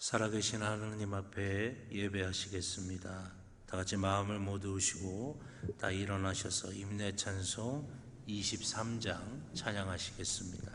살아계신 하나님 앞에 예배하시겠습니다. 다 같이 마음을 모두시고 다 일어나셔서 임내 찬송 23장 찬양하시겠습니다.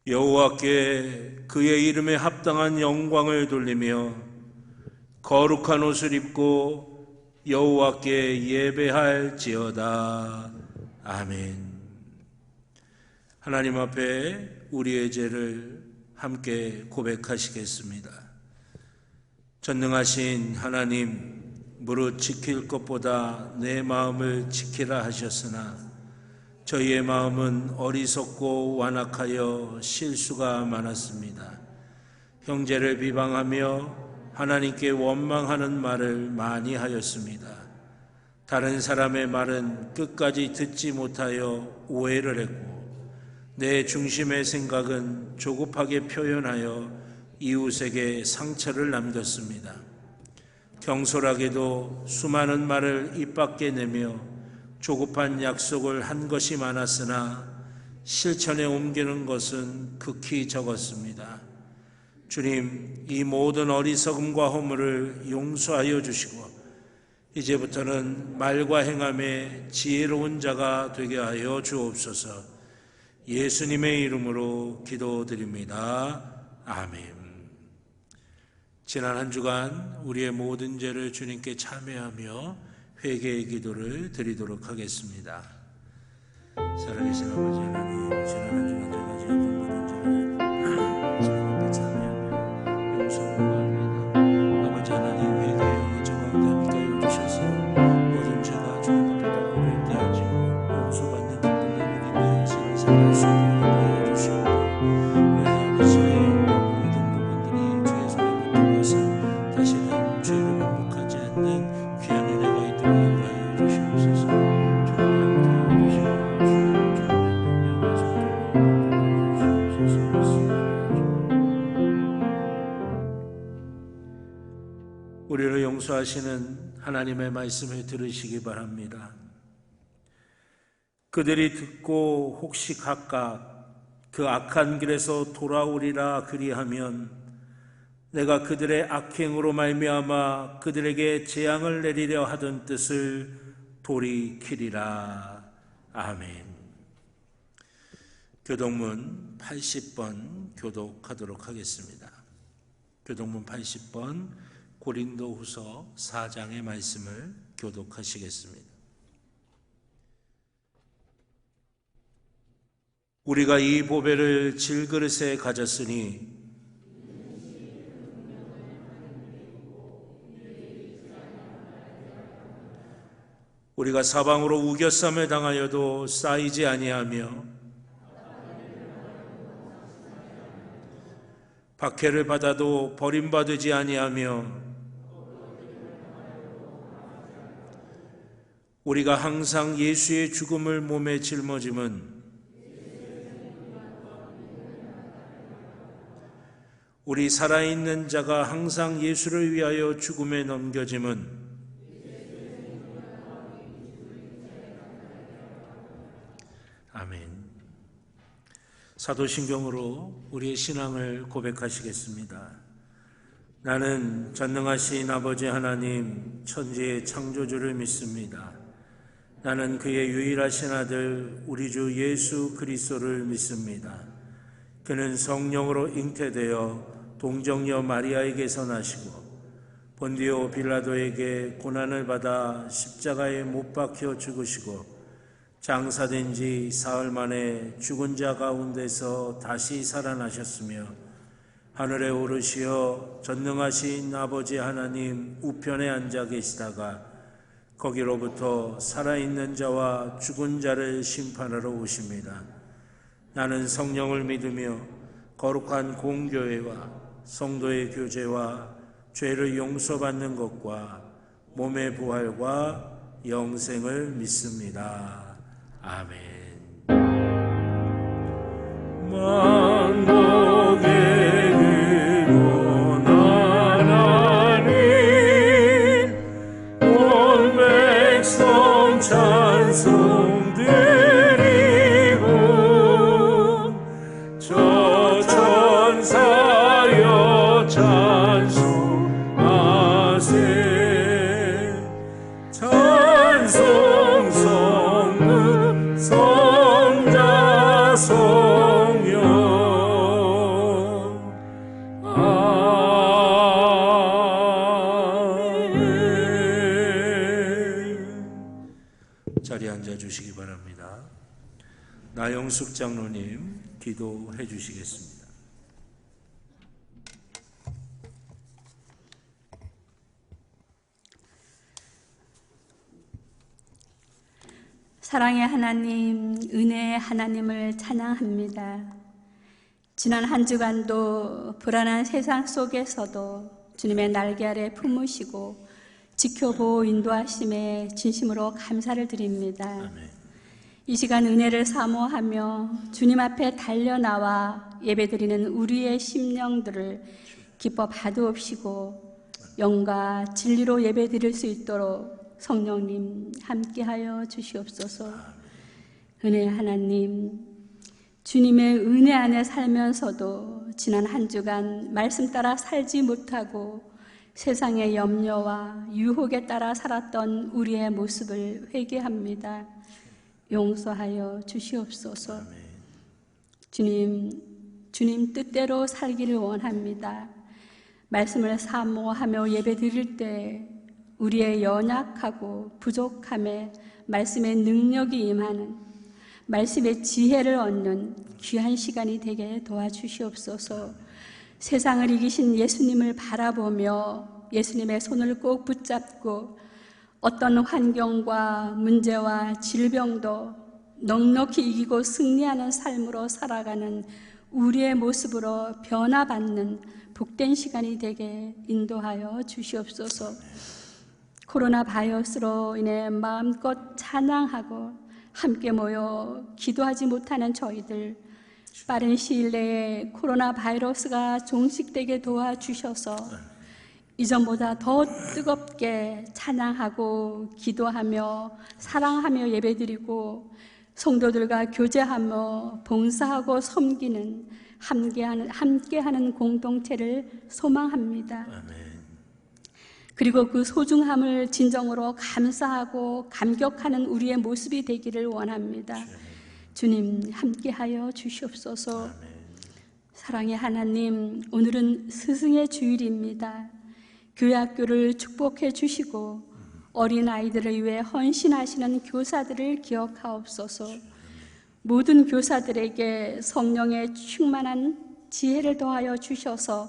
여호와께 그의 이름에 합당한 영광을 돌리며 거룩한 옷을 입고 여호와께 예배할지어다. 아멘. 하나님 앞에 우리의 죄를 함께 고백하시겠습니다. 전능하신 하나님, 무릇 지킬 것보다 내 마음을 지키라 하셨으나 저희의 마음은 어리석고 완악하여 실수가 많았습니다. 형제를 비방하며 하나님께 원망하는 말을 많이 하였습니다. 다른 사람의 말은 끝까지 듣지 못하여 오해를 했고 내 중심의 생각은 조급하게 표현하여 이웃에게 상처를 남겼습니다. 경솔하게도 수많은 말을 입 밖에 내며 조급한 약속을 한 것이 많았으나 실천에 옮기는 것은 극히 적었습니다. 주님, 이 모든 어리석음과 허물을 용서하여 주시고 이제부터는 말과 행함에 지혜로운 자가 되게 하여 주옵소서. 예수님의 이름으로 기도드립니다. 아멘. 지난 한 주간 우리의 모든 죄를 주님께 참회하며 회개의 기도를 드리도록 하겠습니다. 살아계신 아버지 하나님, 지난 한 주간 제가 지었던 모든 죄를 주님께 참회하며 용서를 구합니다. 아버지 하나님, 회개의 영이 저 가운데 함께 해주셔서 모든 죄가 주님 앞에 다 고백되어지고 용서받는 기쁨을 누리며 신을 살릴 수 있도록 하여 주시고 우리 아버지의 모든 부분들이 주의 손에 붙들려서 다시는 죄를 반복하지 않는 귀한 은혜가 있도록 인도하여 주시옵소서. 우리를 용서하시는 하나님의 말씀을 들으시기 바랍니다. 그들이 듣고 혹시 각각 그 악한 길에서 돌아오리라 그리하면 내가 그들의 악행으로 말미암아 그들에게 재앙을 내리려 하던 뜻을 돌이키리라. 아멘. 교독문 80번 교독하도록 하겠습니다. 교독문 80번 고린도후서 4장의 말씀을 교독하시겠습니다. 우리가 이 보배를 질그릇에 가졌으니 우리가 사방으로 우겨쌈을 당하여도 쌓이지 아니하며 박해를 받아도 버림받지 아니하며 우리가 항상 예수의 죽음을 몸에 짊어짐은 우리 살아있는 자가 항상 예수를 위하여 죽음에 넘겨짐은 아멘. 사도신경으로 우리의 신앙을 고백하시겠습니다. 나는 전능하신 아버지 하나님 천지의 창조주를 믿습니다. 나는 그의 유일하신 아들 우리 주 예수 그리스도를 믿습니다. 그는 성령으로 잉태되어 동정녀 마리아에게서 나시고 본디오 빌라도에게 고난을 받아 십자가에 못 박혀 죽으시고 장사된 지 사흘 만에 죽은 자 가운데서 다시 살아나셨으며 하늘에 오르시어 전능하신 아버지 하나님 우편에 앉아 계시다가 거기로부터 살아있는 자와 죽은 자를 심판하러 오십니다. 나는 성령을 믿으며 거룩한 공교회와 성도의 교제와 죄를 용서받는 것과 몸의 부활과 영생을 믿습니다. 아멘. 만국의 근원한 하나님 온 백성 찬송 드리고 저 천사여 찬송하세 찬송 성부 성자 성령 자리에 앉아주시기 바랍니다. 나영숙 장로님 기도해 주시겠습니다. 사랑의 하나님, 은혜의 하나님을 찬양합니다. 지난 한 주간도 불안한 세상 속에서도 주님의 날개 아래 품으시고 지켜보고 인도하심에 진심으로 감사를 드립니다. 아멘. 이 시간 은혜를 사모하며 주님 앞에 달려나와 예배드리는 우리의 심령들을 기뻐 받으옵시고 영과 진리로 예배드릴 수 있도록 성령님 함께하여 주시옵소서. 은혜 하나님, 주님의 은혜 안에 살면서도 지난 한 주간 말씀 따라 살지 못하고 세상의 염려와 유혹에 따라 살았던 우리의 모습을 회개합니다. 용서하여 주시옵소서. 주님 뜻대로 살기를 원합니다. 말씀을 사모하며 예배 드릴 때 우리의 연약하고 부족함에 말씀의 능력이 임하는, 말씀의 지혜를 얻는 귀한 시간이 되게 도와주시옵소서. 세상을 이기신 예수님을 바라보며 예수님의 손을 꼭 붙잡고 어떤 환경과 문제와 질병도 넉넉히 이기고 승리하는 삶으로 살아가는 우리의 모습으로 변화받는 복된 시간이 되게 인도하여 주시옵소서. 코로나 바이러스로 인해 마음껏 찬양하고 함께 모여 기도하지 못하는 저희들, 빠른 시일 내에 코로나 바이러스가 종식되게 도와주셔서 이전보다 더 뜨겁게 찬양하고 기도하며 사랑하며 예배드리고 성도들과 교제하며 봉사하고 섬기는 함께하는 공동체를 소망합니다. 아멘. 그리고 그 소중함을 진정으로 감사하고 감격하는 우리의 모습이 되기를 원합니다. 주님 함께하여 주시옵소서. 사랑의 하나님, 오늘은 스승의 주일입니다. 교회 학교를 축복해 주시고 어린아이들을 위해 헌신하시는 교사들을 기억하옵소서. 모든 교사들에게 성령의 충만한 지혜를 더하여 주셔서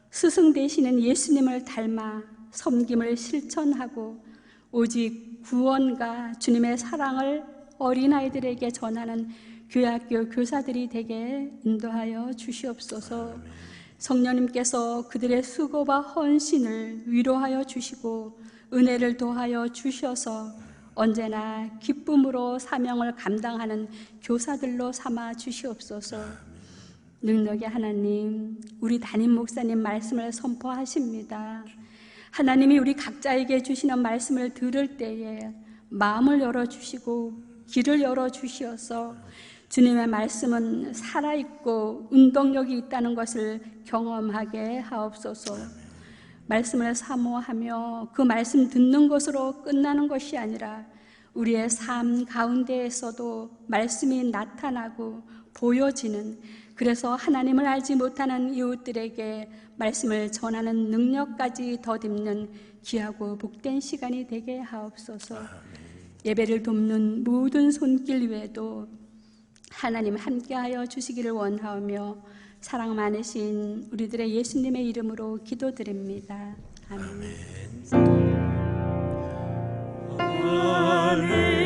스승 되시는 예수님을 닮아 섬김을 실천하고 오직 구원과 주님의 사랑을 어린아이들에게 전하는 교회 학교 교사들이 되게 인도하여 주시옵소서. 성령님께서 그들의 수고와 헌신을 위로하여 주시고 은혜를 더하여 주셔서 언제나 기쁨으로 사명을 감당하는 교사들로 삼아 주시옵소서. 능력의 하나님, 우리 담임 목사님 말씀을 선포하십니다. 하나님이 우리 각자에게 주시는 말씀을 들을 때에 마음을 열어주시고 길을 열어주시어서 주님의 말씀은 살아있고 운동력이 있다는 것을 경험하게 하옵소서. 말씀을 사모하며 그 말씀 듣는 것으로 끝나는 것이 아니라 우리의 삶 가운데에서도 말씀이 나타나고 보여지는, 그래서 하나님을 알지 못하는 이웃들에게 말씀을 전하는 능력까지 덧입는 귀하고 복된 시간이 되게 하옵소서. 예배를 돕는 모든 손길 외에도 하나님 함께하여 주시기를 원하오며 사랑 많으신 우리들의 예수님의 이름으로 기도드립니다. 아멘. 아멘.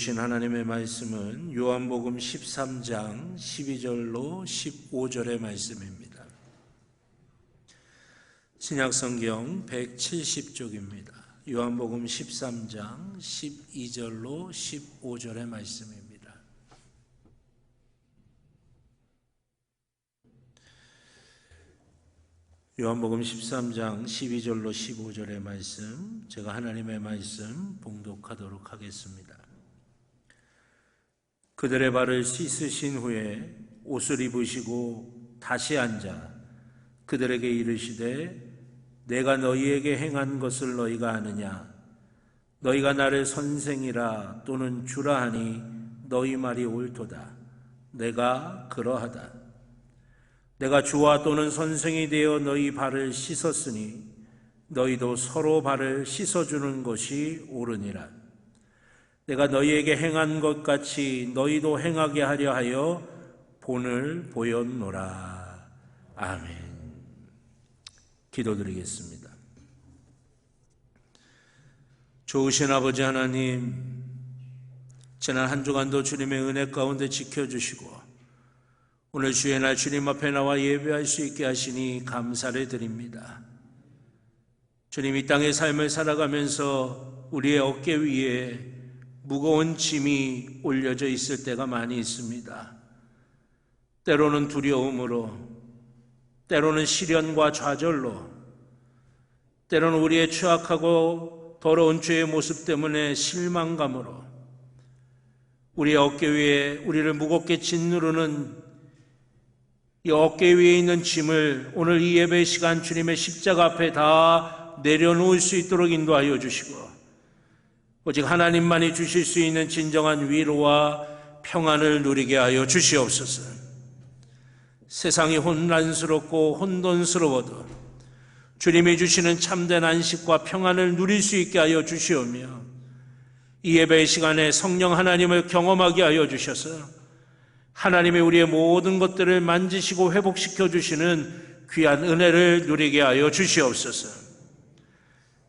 주신 하나님의 말씀은 요한복음 13장 12절로 15절의 말씀입니다. 신약성경 170쪽입니다. 요한복음 13장 12절로 15절의 말씀입니다. 요한복음 13장 12절로 15절의 말씀, 제가 하나님의 말씀 봉독하도록 하겠습니다. 그들의 발을 씻으신 후에 옷을 입으시고 다시 앉아 그들에게 이르시되 내가 너희에게 행한 것을 너희가 아느냐? 너희가 나를 선생이라 또는 주라 하니 너희 말이 옳도다. 내가 그러하다. 내가 주와 또는 선생이 되어 너희 발을 씻었으니 너희도 서로 발을 씻어주는 것이 옳으니라. 내가 너희에게 행한 것 같이 너희도 행하게 하려 하여 본을 보였노라. 아멘. 기도드리겠습니다. 좋으신 아버지 하나님, 지난 한 주간도 주님의 은혜 가운데 지켜주시고 오늘 주의 날 주님 앞에 나와 예배할 수 있게 하시니 감사를 드립니다. 주님, 이 땅의 삶을 살아가면서 우리의 어깨 위에 무거운 짐이 올려져 있을 때가 많이 있습니다. 때로는 두려움으로, 때로는 시련과 좌절로, 때로는 우리의 추악하고 더러운 죄의 모습 때문에 실망감으로 우리의 어깨 위에 우리를 무겁게 짓누르는 이 어깨 위에 있는 짐을 오늘 이 예배 시간 주님의 십자가 앞에 다 내려놓을 수 있도록 인도하여 주시고 오직 하나님만이 주실 수 있는 진정한 위로와 평안을 누리게 하여 주시옵소서. 세상이 혼란스럽고 혼돈스러워도 주님이 주시는 참된 안식과 평안을 누릴 수 있게 하여 주시오며, 이 예배의 시간에 성령 하나님을 경험하게 하여 주셔서 하나님이 우리의 모든 것들을 만지시고 회복시켜 주시는 귀한 은혜를 누리게 하여 주시옵소서.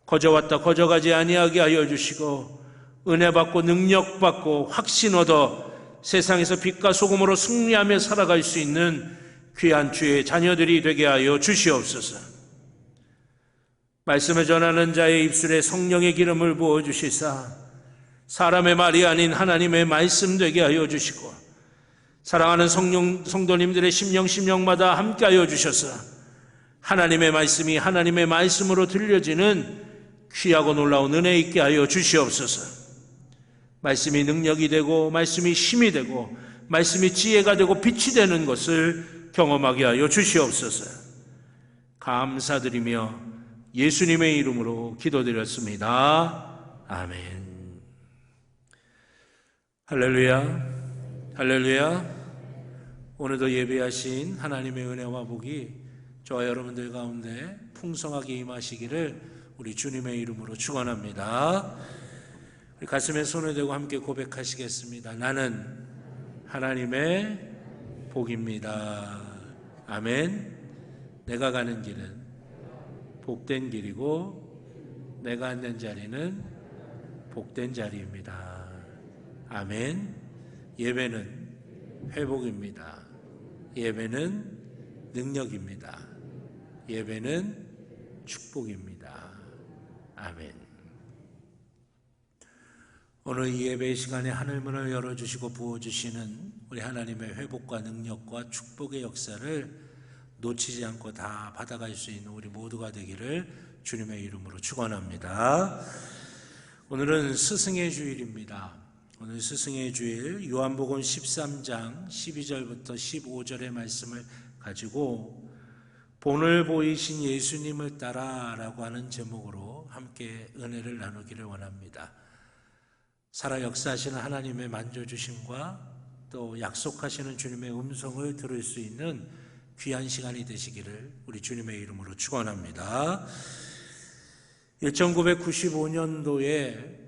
거저왔다 거저가지 아니하게 하여 주시고, 은혜 받고 능력 받고 확신 얻어 세상에서 빛과 소금으로 승리하며 살아갈 수 있는 귀한 주의 자녀들이 되게 하여 주시옵소서. 말씀을 전하는 자의 입술에 성령의 기름을 부어주시사 사람의 말이 아닌 하나님의 말씀 되게 하여 주시고, 사랑하는 성도님들의 심령마다 함께 하여 주셔서 하나님의 말씀이 하나님의 말씀으로 들려지는 귀하고 놀라운 은혜 있게 하여 주시옵소서. 말씀이 능력이 되고 말씀이 힘이 되고 말씀이 지혜가 되고 빛이 되는 것을 경험하게 하여 주시옵소서. 감사드리며 예수님의 이름으로 기도드렸습니다. 아멘. 할렐루야, 할렐루야. 오늘도 예배하신 하나님의 은혜와 복이 저와 여러분들 가운데 풍성하게 임하시기를 우리 주님의 이름으로 축원합니다. 우리 가슴에 손을 대고 함께 고백하시겠습니다. 나는 하나님의 복입니다. 아멘. 내가 가는 길은 복된 길이고 내가 앉는 자리는 복된 자리입니다. 아멘. 예배는 회복입니다. 예배는 능력입니다. 예배는 축복입니다. 아멘. 오늘 이 예배의 시간에 하늘문을 열어주시고 부어주시는 우리 하나님의 회복과 능력과 축복의 역사를 놓치지 않고 다 받아갈 수 있는 우리 모두가 되기를 주님의 이름으로 축원합니다. 오늘은 스승의 주일입니다. 오늘 스승의 주일 요한복음 13장 12절부터 15절의 말씀을 가지고 본을 보이신 예수님을 따라라고 하는 제목으로 함께 은혜를 나누기를 원합니다. 살아 역사하시는 하나님의 만져주심과 또 약속하시는 주님의 음성을 들을 수 있는 귀한 시간이 되시기를 우리 주님의 이름으로 축원합니다. 1995년도에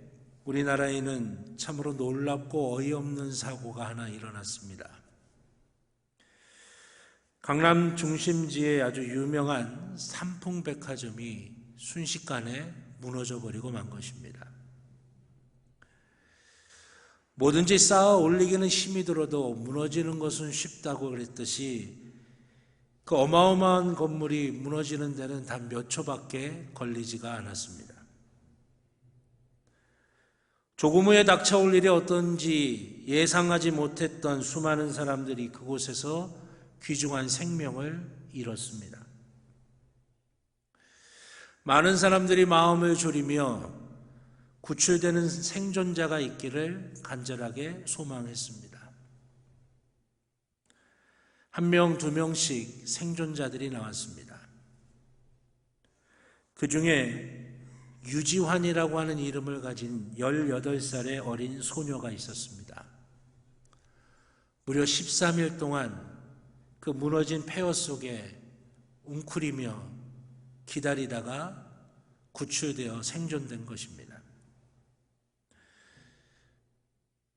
우리나라에는 참으로 놀랍고 어이없는 사고가 하나 일어났습니다. 강남 중심지의 아주 유명한 삼풍백화점이 순식간에 무너져 버리고 만 것입니다. 뭐든지 쌓아 올리기는 힘이 들어도 무너지는 것은 쉽다고 그랬듯이 그 어마어마한 건물이 무너지는 데는 단 몇 초밖에 걸리지가 않았습니다. 조금 후에 닥쳐올 일이 어떤지 예상하지 못했던 수많은 사람들이 그곳에서 귀중한 생명을 잃었습니다. 많은 사람들이 마음을 졸이며 구출되는 생존자가 있기를 간절하게 소망했습니다. 한 명, 두 명씩 생존자들이 나왔습니다. 그 중에 유지환이라고 하는 이름을 가진 18살의 어린 소녀가 있었습니다. 무려 13일 동안 그 무너진 폐허 속에 웅크리며 기다리다가 구출되어 생존된 것입니다.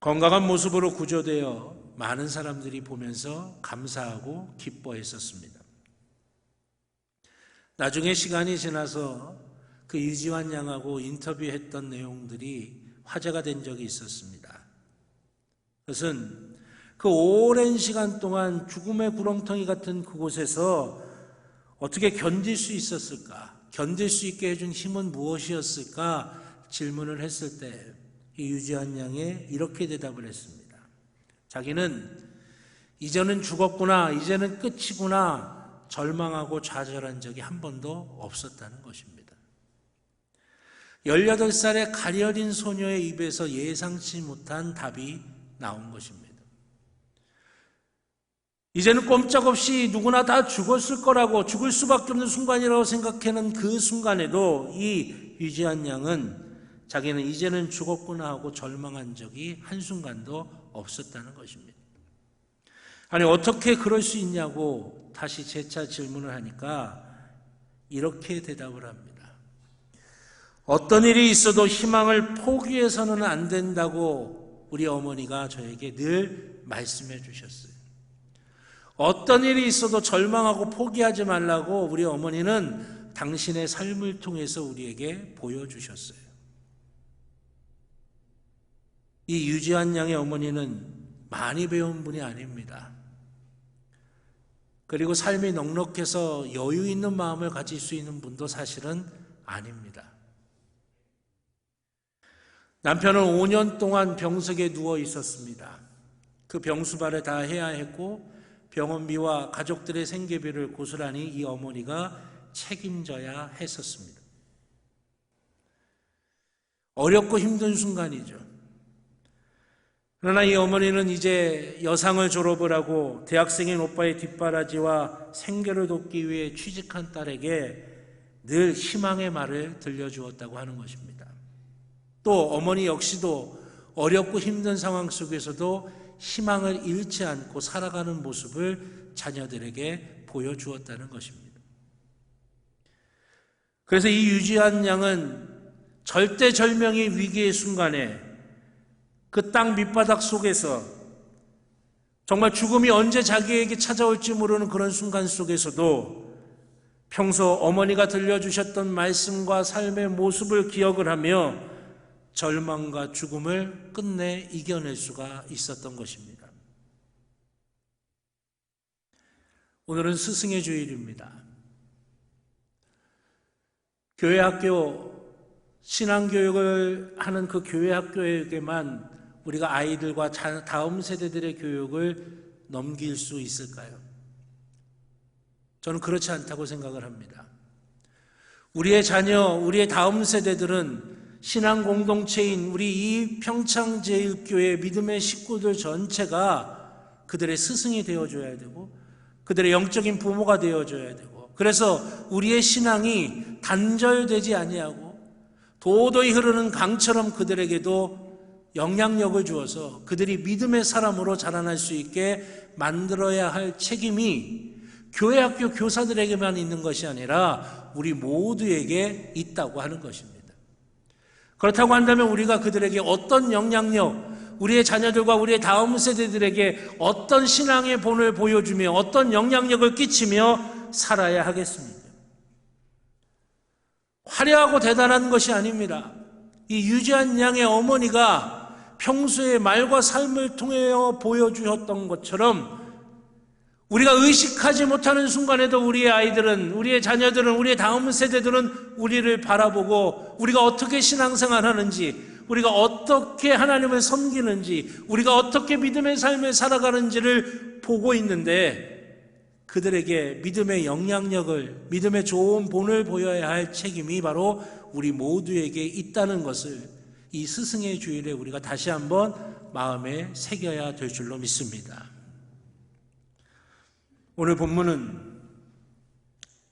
건강한 모습으로 구조되어 많은 사람들이 보면서 감사하고 기뻐했었습니다. 나중에 시간이 지나서 그 유지환 양하고 인터뷰했던 내용들이 화제가 된 적이 있었습니다. 그것은 그 오랜 시간 동안 죽음의 구렁텅이 같은 그곳에서 어떻게 견딜 수 있었을까? 견딜 수 있게 해준 힘은 무엇이었을까? 질문을 했을 때 이 유지환 양이 이렇게 대답을 했습니다. 자기는 이제는 죽었구나, 이제는 끝이구나 절망하고 좌절한 적이 한 번도 없었다는 것입니다. 18살의 가녀린 소녀의 입에서 예상치 못한 답이 나온 것입니다. 이제는 꼼짝없이 누구나 다 죽었을 거라고, 죽을 수밖에 없는 순간이라고 생각하는 그 순간에도 이 유지한 양은 자기는 이제는 죽었구나 하고 절망한 적이 한순간도 없었다는 것입니다. 아니, 어떻게 그럴 수 있냐고 다시 재차 질문을 하니까 이렇게 대답을 합니다. 어떤 일이 있어도 희망을 포기해서는 안 된다고 우리 어머니가 저에게 늘 말씀해 주셨어요. 어떤 일이 있어도 절망하고 포기하지 말라고 우리 어머니는 당신의 삶을 통해서 우리에게 보여주셨어요. 이 유지한 양의 어머니는 많이 배운 분이 아닙니다. 그리고 삶이 넉넉해서 여유 있는 마음을 가질 수 있는 분도 사실은 아닙니다. 남편은 5년 동안 병석에 누워 있었습니다. 그 병수발을 다 해야 했고 병원비와 가족들의 생계비를 고스란히 이 어머니가 책임져야 했었습니다. 어렵고 힘든 순간이죠. 그러나 이 어머니는 이제 여상을 졸업을 하고 대학생인 오빠의 뒷바라지와 생계를 돕기 위해 취직한 딸에게 늘 희망의 말을 들려주었다고 하는 것입니다. 또 어머니 역시도 어렵고 힘든 상황 속에서도 희망을 잃지 않고 살아가는 모습을 자녀들에게 보여주었다는 것입니다. 그래서 이 유지한 양은 절대절명의 위기의 순간에 그 땅 밑바닥 속에서 정말 죽음이 언제 자기에게 찾아올지 모르는 그런 순간 속에서도 평소 어머니가 들려주셨던 말씀과 삶의 모습을 기억을 하며 절망과 죽음을 끝내 이겨낼 수가 있었던 것입니다. 오늘은 스승의 주일입니다. 교회 학교, 신앙교육을 하는 그 교회 학교에게만 우리가 아이들과 다음 세대들의 교육을 넘길 수 있을까요? 저는 그렇지 않다고 생각을 합니다. 우리의 자녀, 우리의 다음 세대들은 신앙 공동체인 우리 이 평창제일교회 믿음의 식구들 전체가 그들의 스승이 되어줘야 되고 그들의 영적인 부모가 되어줘야 되고 그래서 우리의 신앙이 단절되지 아니하고 도도히 흐르는 강처럼 그들에게도 영향력을 주어서 그들이 믿음의 사람으로 자라날 수 있게 만들어야 할 책임이 교회 학교 교사들에게만 있는 것이 아니라 우리 모두에게 있다고 하는 것입니다. 그렇다고 한다면 우리가 그들에게 어떤 영향력, 우리의 자녀들과 우리의 다음 세대들에게 어떤 신앙의 본을 보여주며 어떤 영향력을 끼치며 살아야 하겠습니까? 화려하고 대단한 것이 아닙니다. 이 유지한 양의 어머니가 평소에 말과 삶을 통해 보여주셨던 것처럼 우리가 의식하지 못하는 순간에도 우리의 아이들은, 우리의 자녀들은, 우리의 다음 세대들은 우리를 바라보고 우리가 어떻게 신앙생활 하는지, 우리가 어떻게 하나님을 섬기는지, 우리가 어떻게 믿음의 삶을 살아가는지를 보고 있는데 그들에게 믿음의 영향력을, 믿음의 좋은 본을 보여야 할 책임이 바로 우리 모두에게 있다는 것을 이 스승의 주일에 우리가 다시 한번 마음에 새겨야 될 줄로 믿습니다. 오늘 본문은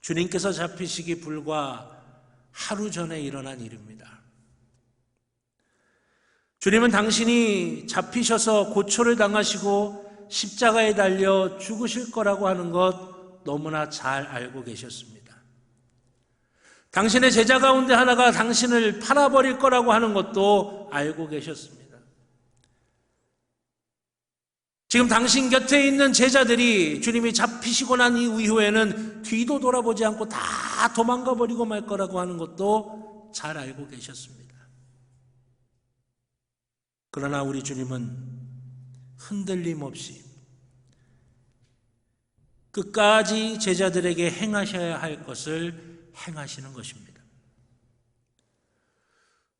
주님께서 잡히시기 불과 하루 전에 일어난 일입니다. 주님은 당신이 잡히셔서 고초를 당하시고 십자가에 달려 죽으실 거라고 하는 것 너무나 잘 알고 계셨습니다. 당신의 제자 가운데 하나가 당신을 팔아버릴 거라고 하는 것도 알고 계셨습니다. 지금 당신 곁에 있는 제자들이 주님이 잡히시고 난 이후에는 뒤도 돌아보지 않고 다 도망가 버리고 말 거라고 하는 것도 잘 알고 계셨습니다. 그러나 우리 주님은 흔들림 없이 끝까지 제자들에게 행하셔야 할 것을 행하시는 것입니다.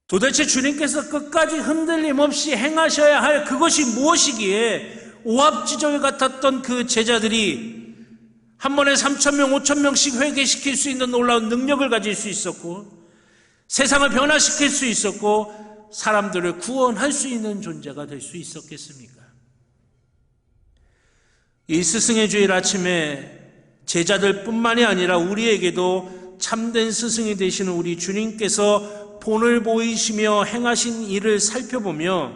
도대체 주님께서 끝까지 흔들림 없이 행하셔야 할 그것이 무엇이기에 오합지졸 같았던 그 제자들이 한 번에 3,000명, 5,000명씩 회개시킬 수 있는 놀라운 능력을 가질 수 있었고 세상을 변화시킬 수 있었고 사람들을 구원할 수 있는 존재가 될 수 있었겠습니까? 이 스승의 주일 아침에 제자들뿐만이 아니라 우리에게도 참된 스승이 되시는 우리 주님께서 본을 보이시며 행하신 일을 살펴보며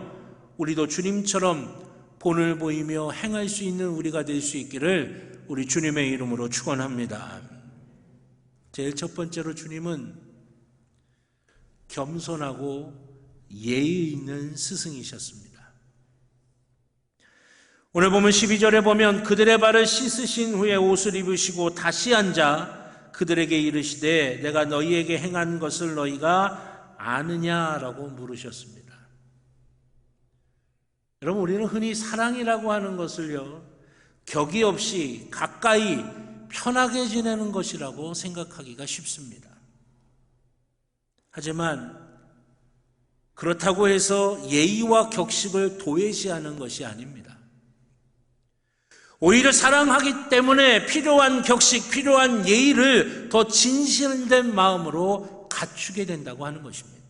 우리도 주님처럼 본을 보이며 행할 수 있는 우리가 될 수 있기를 우리 주님의 이름으로 축원합니다. 제일 첫 번째로 주님은 겸손하고 예의 있는 스승이셨습니다. 오늘 보면 12절에 보면 그들의 발을 씻으신 후에 옷을 입으시고 다시 앉아 그들에게 이르시되 내가 너희에게 행한 것을 너희가 아느냐라고 물으셨습니다. 여러분, 우리는 흔히 사랑이라고 하는 것을요, 격이 없이 가까이 편하게 지내는 것이라고 생각하기가 쉽습니다. 하지만 그렇다고 해서 예의와 격식을 도외시하는 것이 아닙니다. 오히려 사랑하기 때문에 필요한 격식, 필요한 예의를 더 진실된 마음으로 갖추게 된다고 하는 것입니다.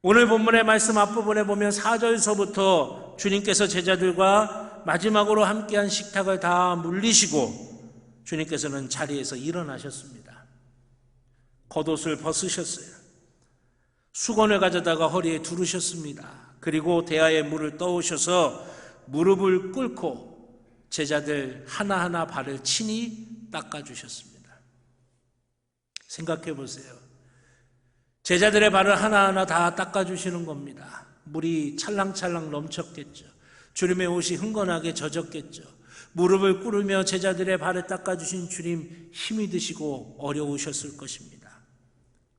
오늘 본문의 말씀 앞부분에 보면 4절서부터 주님께서 제자들과 마지막으로 함께한 식탁을 다 물리시고 주님께서는 자리에서 일어나셨습니다. 겉옷을 벗으셨어요. 수건을 가져다가 허리에 두르셨습니다. 그리고 대야에 물을 떠오셔서 무릎을 꿇고 제자들 하나하나 발을 친히 닦아주셨습니다. 생각해 보세요. 제자들의 발을 하나하나 다 닦아주시는 겁니다. 물이 찰랑찰랑 넘쳤겠죠. 주님의 옷이 흥건하게 젖었겠죠. 무릎을 꿇으며 제자들의 발을 닦아주신 주님 힘이 드시고 어려우셨을 것입니다.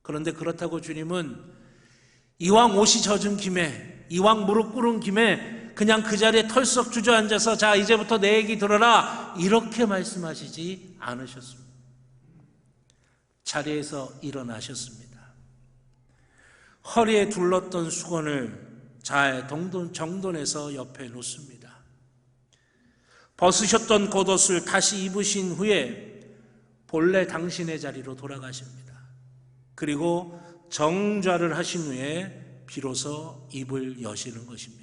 그런데 그렇다고 주님은 이왕 옷이 젖은 김에, 이왕 무릎 꿇은 김에 그냥 그 자리에 털썩 주저앉아서 자 이제부터 내 얘기 들어라 이렇게 말씀하시지 않으셨습니다. 자리에서 일어나셨습니다. 허리에 둘렀던 수건을 잘 정돈해서 옆에 놓습니다. 벗으셨던 겉옷을 다시 입으신 후에 본래 당신의 자리로 돌아가십니다. 그리고 정좌를 하신 후에 비로소 입을 여시는 것입니다.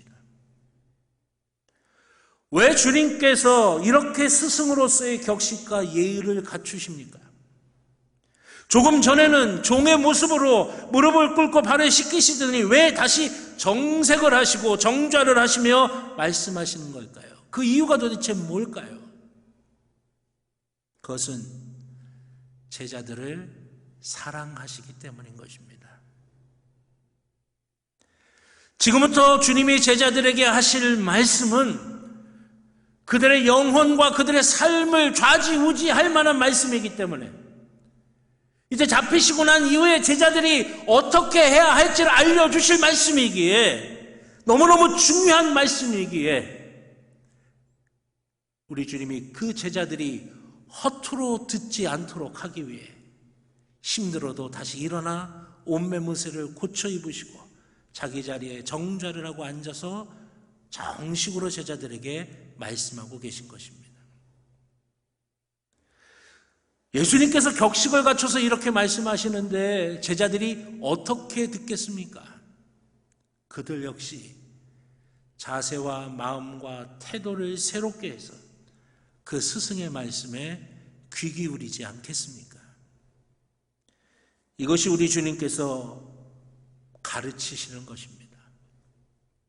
왜 주님께서 이렇게 스승으로서의 격식과 예의를 갖추십니까? 조금 전에는 종의 모습으로 무릎을 꿇고 발을 씻기시더니 왜 다시 정색을 하시고 정좌를 하시며 말씀하시는 걸까요? 그 이유가 도대체 뭘까요? 그것은 제자들을 사랑하시기 때문인 것입니다. 지금부터 주님이 제자들에게 하실 말씀은 그들의 영혼과 그들의 삶을 좌지우지할 만한 말씀이기 때문에 이제 잡히시고 난 이후에 제자들이 어떻게 해야 할지를 알려주실 말씀이기에 너무너무 중요한 말씀이기에 우리 주님이 그 제자들이 허투루 듣지 않도록 하기 위해 힘들어도 다시 일어나 옷매무새를 고쳐 입으시고 자기 자리에 정좌를 하고 앉아서 정식으로 제자들에게 말씀하고 계신 것입니다. 예수님께서 격식을 갖춰서 이렇게 말씀하시는데 제자들이 어떻게 듣겠습니까? 그들 역시 자세와 마음과 태도를 새롭게 해서 그 스승의 말씀에 귀 기울이지 않겠습니까? 이것이 우리 주님께서 가르치시는 것입니다.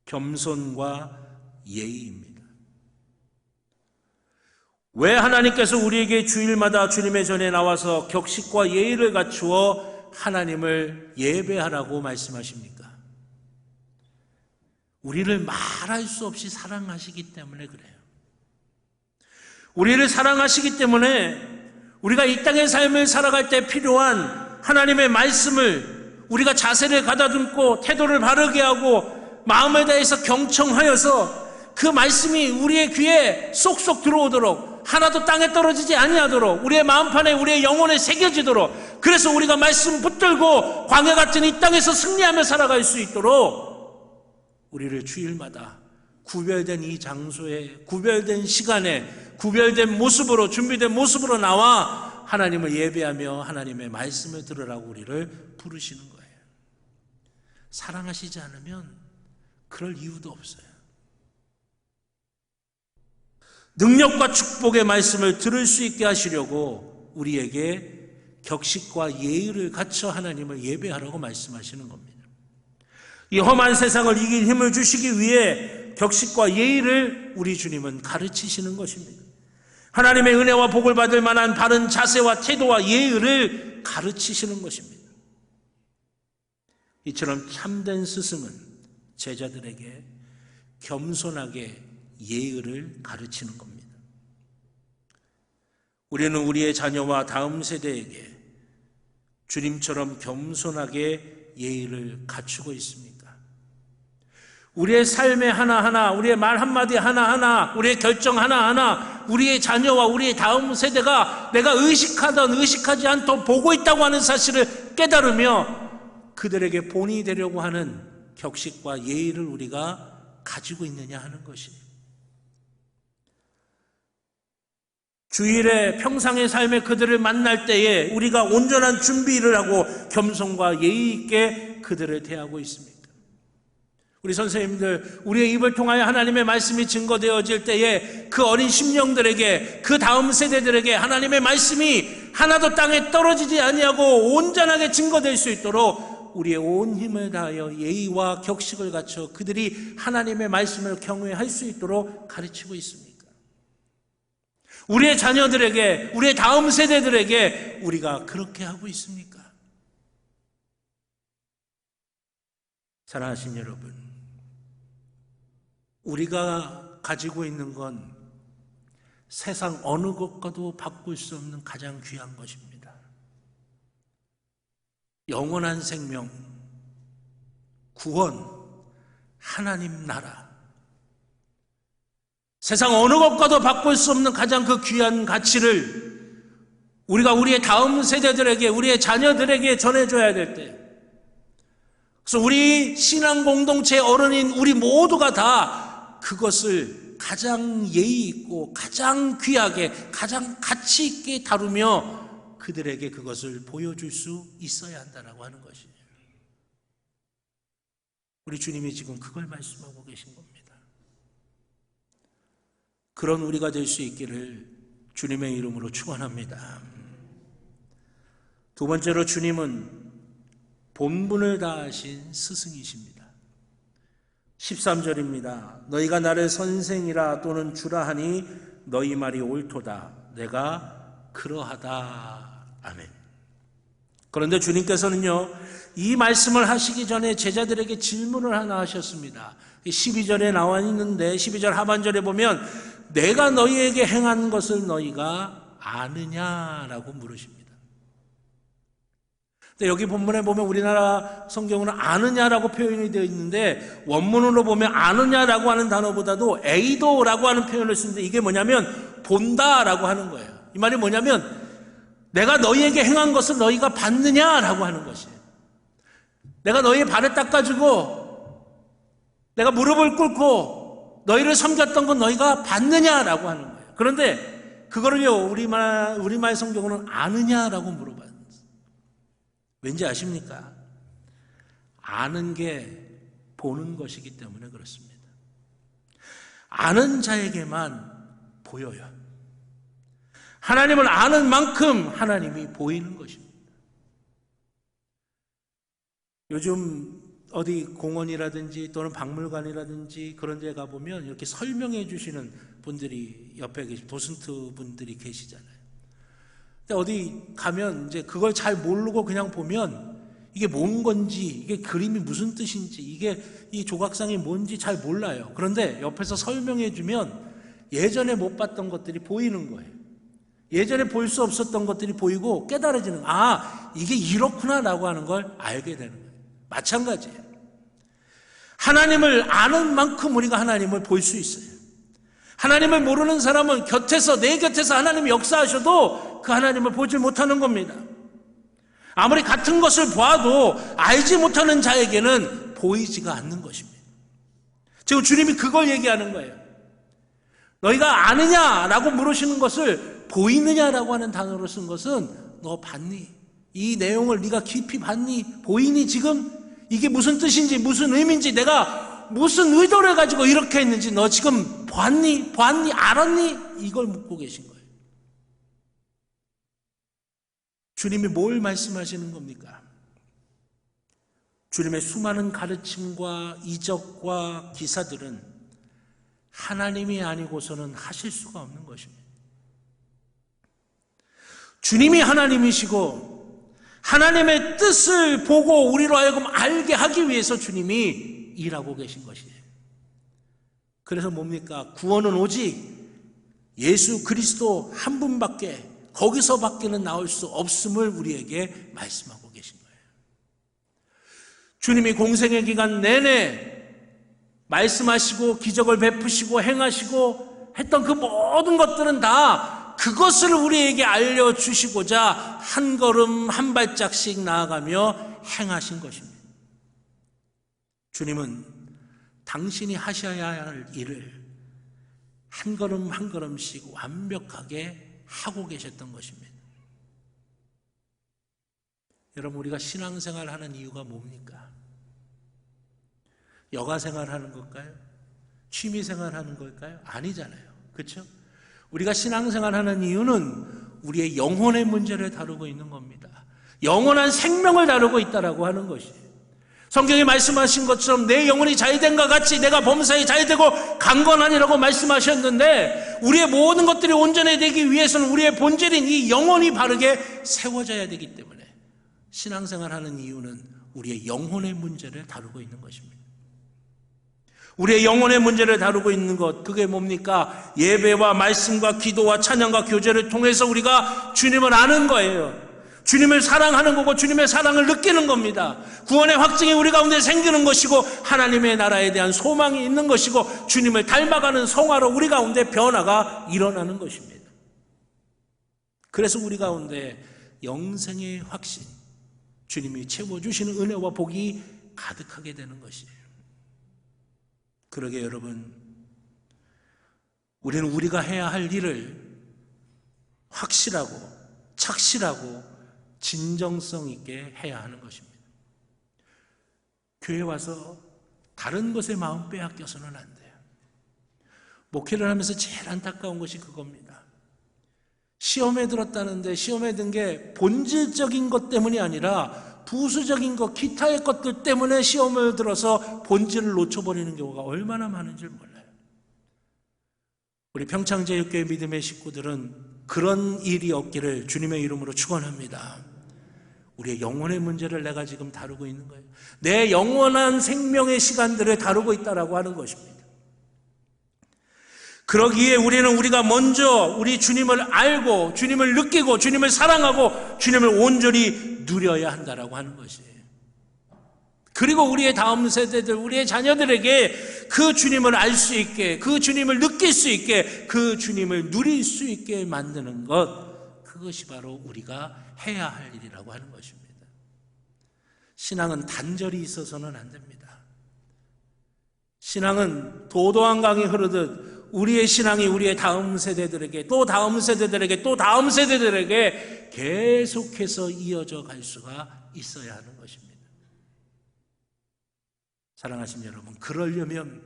겸손과 예의입니다. 왜 하나님께서 우리에게 주일마다 주님의 전에 나와서 격식과 예의를 갖추어 하나님을 예배하라고 말씀하십니까? 우리를 말할 수 없이 사랑하시기 때문에 그래요. 우리를 사랑하시기 때문에 우리가 이 땅의 삶을 살아갈 때 필요한 하나님의 말씀을 우리가 자세를 가다듬고 태도를 바르게 하고 마음을 다해서 경청하여서 그 말씀이 우리의 귀에 쏙쏙 들어오도록 하나도 땅에 떨어지지 아니하도록 우리의 마음판에 우리의 영혼에 새겨지도록 그래서 우리가 말씀 붙들고 광야 같은 이 땅에서 승리하며 살아갈 수 있도록 우리를 주일마다 구별된 이 장소에 구별된 시간에 구별된 모습으로 준비된 모습으로 나와 하나님을 예배하며 하나님의 말씀을 들으라고 우리를 부르시는 거예요. 사랑하시지 않으면 그럴 이유도 없어요. 능력과 축복의 말씀을 들을 수 있게 하시려고 우리에게 격식과 예의를 갖춰 하나님을 예배하라고 말씀하시는 겁니다. 이 험한 세상을 이길 힘을 주시기 위해 격식과 예의를 우리 주님은 가르치시는 것입니다. 하나님의 은혜와 복을 받을 만한 바른 자세와 태도와 예의를 가르치시는 것입니다. 이처럼 참된 스승은 제자들에게 겸손하게 예의를 가르치는 겁니다. 우리는 우리의 자녀와 다음 세대에게 주님처럼 겸손하게 예의를 갖추고 있습니까? 우리의 삶의 하나하나, 우리의 말 한마디 하나하나, 우리의 결정 하나하나, 우리의 자녀와 우리의 다음 세대가 내가 의식하던 의식하지 않던 보고 있다고 하는 사실을 깨달으며 그들에게 본이 되려고 하는 격식과 예의를 우리가 가지고 있느냐 하는 것이에요. 주일에 평상의 삶에 그들을 만날 때에 우리가 온전한 준비를 하고 겸손과 예의 있게 그들을 대하고 있습니다. 우리 선생님들, 우리의 입을 통하여 하나님의 말씀이 증거되어질 때에 그 어린 심령들에게, 그 다음 세대들에게 하나님의 말씀이 하나도 땅에 떨어지지 아니하고 온전하게 증거될 수 있도록 우리의 온 힘을 다하여 예의와 격식을 갖춰 그들이 하나님의 말씀을 경외할 수 있도록 가르치고 있습니까? 우리의 자녀들에게, 우리의 다음 세대들에게 우리가 그렇게 하고 있습니까? 사랑하신 여러분, 우리가 가지고 있는 건 세상 어느 것과도 바꿀 수 없는 가장 귀한 것입니다. 영원한 생명, 구원, 하나님 나라. 세상 어느 것과도 바꿀 수 없는 가장 그 귀한 가치를 우리가 우리의 다음 세대들에게, 우리의 자녀들에게 전해줘야 될 때, 그래서 우리 신앙 공동체 어른인 우리 모두가 다 그것을 가장 예의 있고 가장 귀하게, 가장 가치 있게 다루며 그들에게 그것을 보여줄 수 있어야 한다라고 하는 것이에요. 우리 주님이 지금 그걸 말씀하고 계신 겁니다. 그런 우리가 될 수 있기를 주님의 이름으로 축원합니다. 두 번째로 주님은 본분을 다하신 스승이십니다. 13절입니다. 너희가 나를 선생이라 또는 주라 하니 너희 말이 옳도다. 내가 그러하다. 아멘. 그런데 주님께서는요, 이 말씀을 하시기 전에 제자들에게 질문을 하나 하셨습니다. 12절에 나와 있는데 12절 하반절에 보면 내가 너희에게 행한 것을 너희가 아느냐라고 물으십니다. 여기 본문에 보면 우리나라 성경으로는 아느냐라고 표현이 되어 있는데 원문으로 보면 아느냐라고 하는 단어보다도 에이도라고 하는 표현을 쓰는데 이게 뭐냐면 본다라고 하는 거예요. 이 말이 뭐냐면 내가 너희에게 행한 것을 너희가 받느냐라고 하는 것이에요. 내가 너희의 발을 닦아주고 내가 무릎을 꿇고 너희를 섬겼던 건 너희가 받느냐라고 하는 거예요. 그런데 그거를요 우리말 성경으로는 아느냐라고 물어봐요. 왠지 아십니까? 아는 게 보는 것이기 때문에 그렇습니다. 아는 자에게만 보여요. 하나님을 아는 만큼 하나님이 보이는 것입니다. 요즘 어디 공원이라든지 또는 박물관이라든지 그런 데 가보면 이렇게 설명해 주시는 분들이 옆에 도슨트 분들이 계시잖아요. 어디 가면 이제 그걸 잘 모르고 그냥 보면 이게 뭔 건지, 이게 그림이 무슨 뜻인지, 이게 이 조각상이 뭔지 잘 몰라요. 그런데 옆에서 설명해 주면 예전에 못 봤던 것들이 보이는 거예요. 예전에 볼 수 없었던 것들이 보이고 깨달아지는, 아, 이게 이렇구나라고 하는 걸 알게 되는 거예요. 마찬가지예요. 하나님을 아는 만큼 우리가 하나님을 볼 수 있어요. 하나님을 모르는 사람은 내 곁에서 하나님이 역사하셔도 그 하나님을 보지 못하는 겁니다. 아무리 같은 것을 보아도 알지 못하는 자에게는 보이지가 않는 것입니다. 지금 주님이 그걸 얘기하는 거예요. 너희가 아느냐라고 물으시는 것을 보이느냐라고 하는 단어로 쓴 것은 너 봤니? 이 내용을 네가 깊이 봤니? 보이니? 지금 이게 무슨 뜻인지 무슨 의미인지 내가 무슨 의도를 가지고 이렇게 했는지 너 지금 봤니? 알았니? 이걸 묻고 계신 거예요. 주님이 뭘 말씀하시는 겁니까? 주님의 수많은 가르침과 이적과 기사들은 하나님이 아니고서는 하실 수가 없는 것입니다. 주님이 하나님이시고 하나님의 뜻을 보고 우리로 하여금 알게 하기 위해서 주님이 일하고 계신 것이에요. 그래서 뭡니까? 구원은 오직 예수 그리스도 한 분밖에, 거기서밖에는 나올 수 없음을 우리에게 말씀하고 계신 거예요. 주님이 공생의 기간 내내 말씀하시고 기적을 베푸시고 행하시고 했던 그 모든 것들은 다 그것을 우리에게 알려주시고자 한 걸음 한 발짝씩 나아가며 행하신 것입니다. 주님은 당신이 하셔야 할 일을 한 걸음 한 걸음씩 완벽하게 하고 계셨던 것입니다. 여러분, 우리가 신앙생활 하는 이유가 뭡니까? 여가생활 하는 걸까요? 취미생활 하는 걸까요? 아니잖아요. 그렇죠? 우리가 신앙생활 하는 이유는 우리의 영혼의 문제를 다루고 있는 겁니다. 영원한 생명을 다루고 있다라고 하는 것이에요. 성경에 말씀하신 것처럼 내 영혼이 잘된과 같이 내가 범사에 잘되고 강건하니라고 말씀하셨는데, 우리의 모든 것들이 온전해지기 위해서는 우리의 본질인 이 영혼이 바르게 세워져야 되기 때문에 신앙생활 하는 이유는 우리의 영혼의 문제를 다루고 있는 것입니다. 우리의 영혼의 문제를 다루고 있는 것, 그게 뭡니까? 예배와 말씀과 기도와 찬양과 교제를 통해서 우리가 주님을 아는 거예요. 주님을 사랑하는 거고 주님의 사랑을 느끼는 겁니다. 구원의 확증이 우리 가운데 생기는 것이고 하나님의 나라에 대한 소망이 있는 것이고 주님을 닮아가는 성화로 우리 가운데 변화가 일어나는 것입니다. 그래서 우리 가운데 영생의 확신, 주님이 채워주시는 은혜와 복이 가득하게 되는 것이에요. 그러게 여러분, 우리는 우리가 해야 할 일을 확실하고 착실하고 진정성 있게 해야 하는 것입니다. 교회 와서 다른 것에 마음 빼앗겨서는 안 돼요. 목회를 하면서 제일 안타까운 것이 그겁니다. 시험에 들었다는데 시험에 든 게 본질적인 것 때문이 아니라 부수적인 것, 기타의 것들 때문에 시험을 들어서 본질을 놓쳐버리는 경우가 얼마나 많은지 몰라요. 우리 평창제육교회 믿음의 식구들은 그런 일이 없기를 주님의 이름으로 축원합니다. 우리의 영혼의 문제를 내가 지금 다루고 있는 거예요. 내 영원한 생명의 시간들을 다루고 있다라고 하는 것입니다. 그러기에 우리는 우리가 먼저 우리 주님을 알고 주님을 느끼고 주님을 사랑하고 주님을 온전히 누려야 한다라고 하는 것이에요. 그리고 우리의 다음 세대들, 우리의 자녀들에게 그 주님을 알 수 있게, 그 주님을 느낄 수 있게, 그 주님을 누릴 수 있게 만드는 것, 그것이 바로 우리가 해야 할 일이라고 하는 것입니다. 신앙은 단절이 있어서는 안 됩니다. 신앙은 도도한 강이 흐르듯 우리의 신앙이 우리의 다음 세대들에게 또 다음 세대들에게 또 다음 세대들에게 계속해서 이어져 갈 수가 있어야 하는 것입니다. 사랑하신 여러분, 그러려면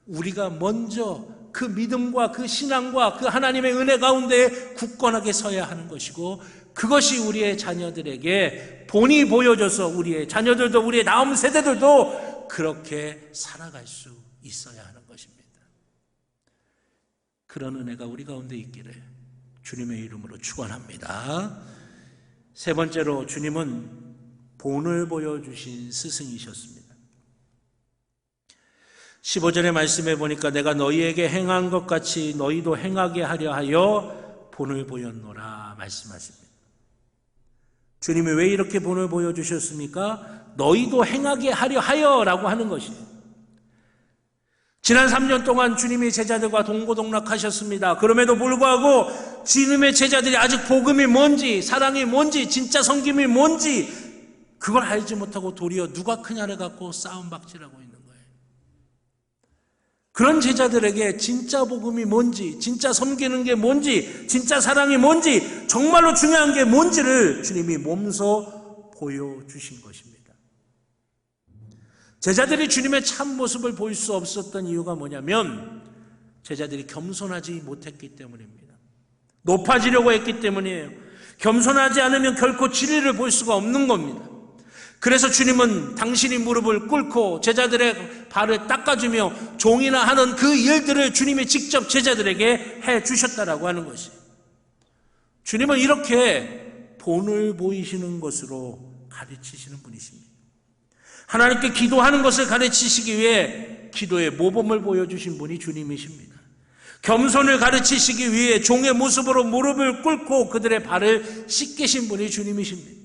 우리가 먼저 그 믿음과 그 신앙과 그 하나님의 은혜 가운데 굳건하게 서야 하는 것이고, 그것이 우리의 자녀들에게 본이 보여져서 우리의 자녀들도 우리의 다음 세대들도 그렇게 살아갈 수 있어야 하는 것입니다. 그런 은혜가 우리 가운데 있기를 주님의 이름으로 축원합니다. 세 번째로, 주님은 본을 보여주신 스승이셨습니다. 15절의 말씀에 보니까 내가 너희에게 행한 것 같이 너희도 행하게 하려 하여 본을 보였노라 말씀하십니다. 주님이 왜 이렇게 본을 보여주셨습니까? 너희도 행하게 하려 하여라고 하는 것이에요. 지난 3년 동안 주님이 제자들과 동고동락하셨습니다. 그럼에도 불구하고 주님의 제자들이 아직 복음이 뭔지, 사랑이 뭔지, 진짜 섬김이 뭔지 그걸 알지 못하고 도리어 누가 크냐를 갖고 싸움박질하고 있는 거예요. 그런 제자들에게 진짜 복음이 뭔지, 진짜 섬기는 게 뭔지, 진짜 사랑이 뭔지, 정말로 중요한 게 뭔지를 주님이 몸소 보여주신 것입니다. 제자들이 주님의 참 모습을 볼 수 없었던 이유가 뭐냐면 제자들이 겸손하지 못했기 때문입니다. 높아지려고 했기 때문이에요. 겸손하지 않으면 결코 진리를 볼 수가 없는 겁니다. 그래서 주님은 당신이 무릎을 꿇고 제자들의 발을 닦아주며 종이나 하는 그 일들을 주님이 직접 제자들에게 해주셨다라고 하는 것이. 주님은 이렇게 본을 보이시는 것으로 가르치시는 분이십니다. 하나님께 기도하는 것을 가르치시기 위해 기도의 모범을 보여주신 분이 주님이십니다. 겸손을 가르치시기 위해 종의 모습으로 무릎을 꿇고 그들의 발을 씻기신 분이 주님이십니다.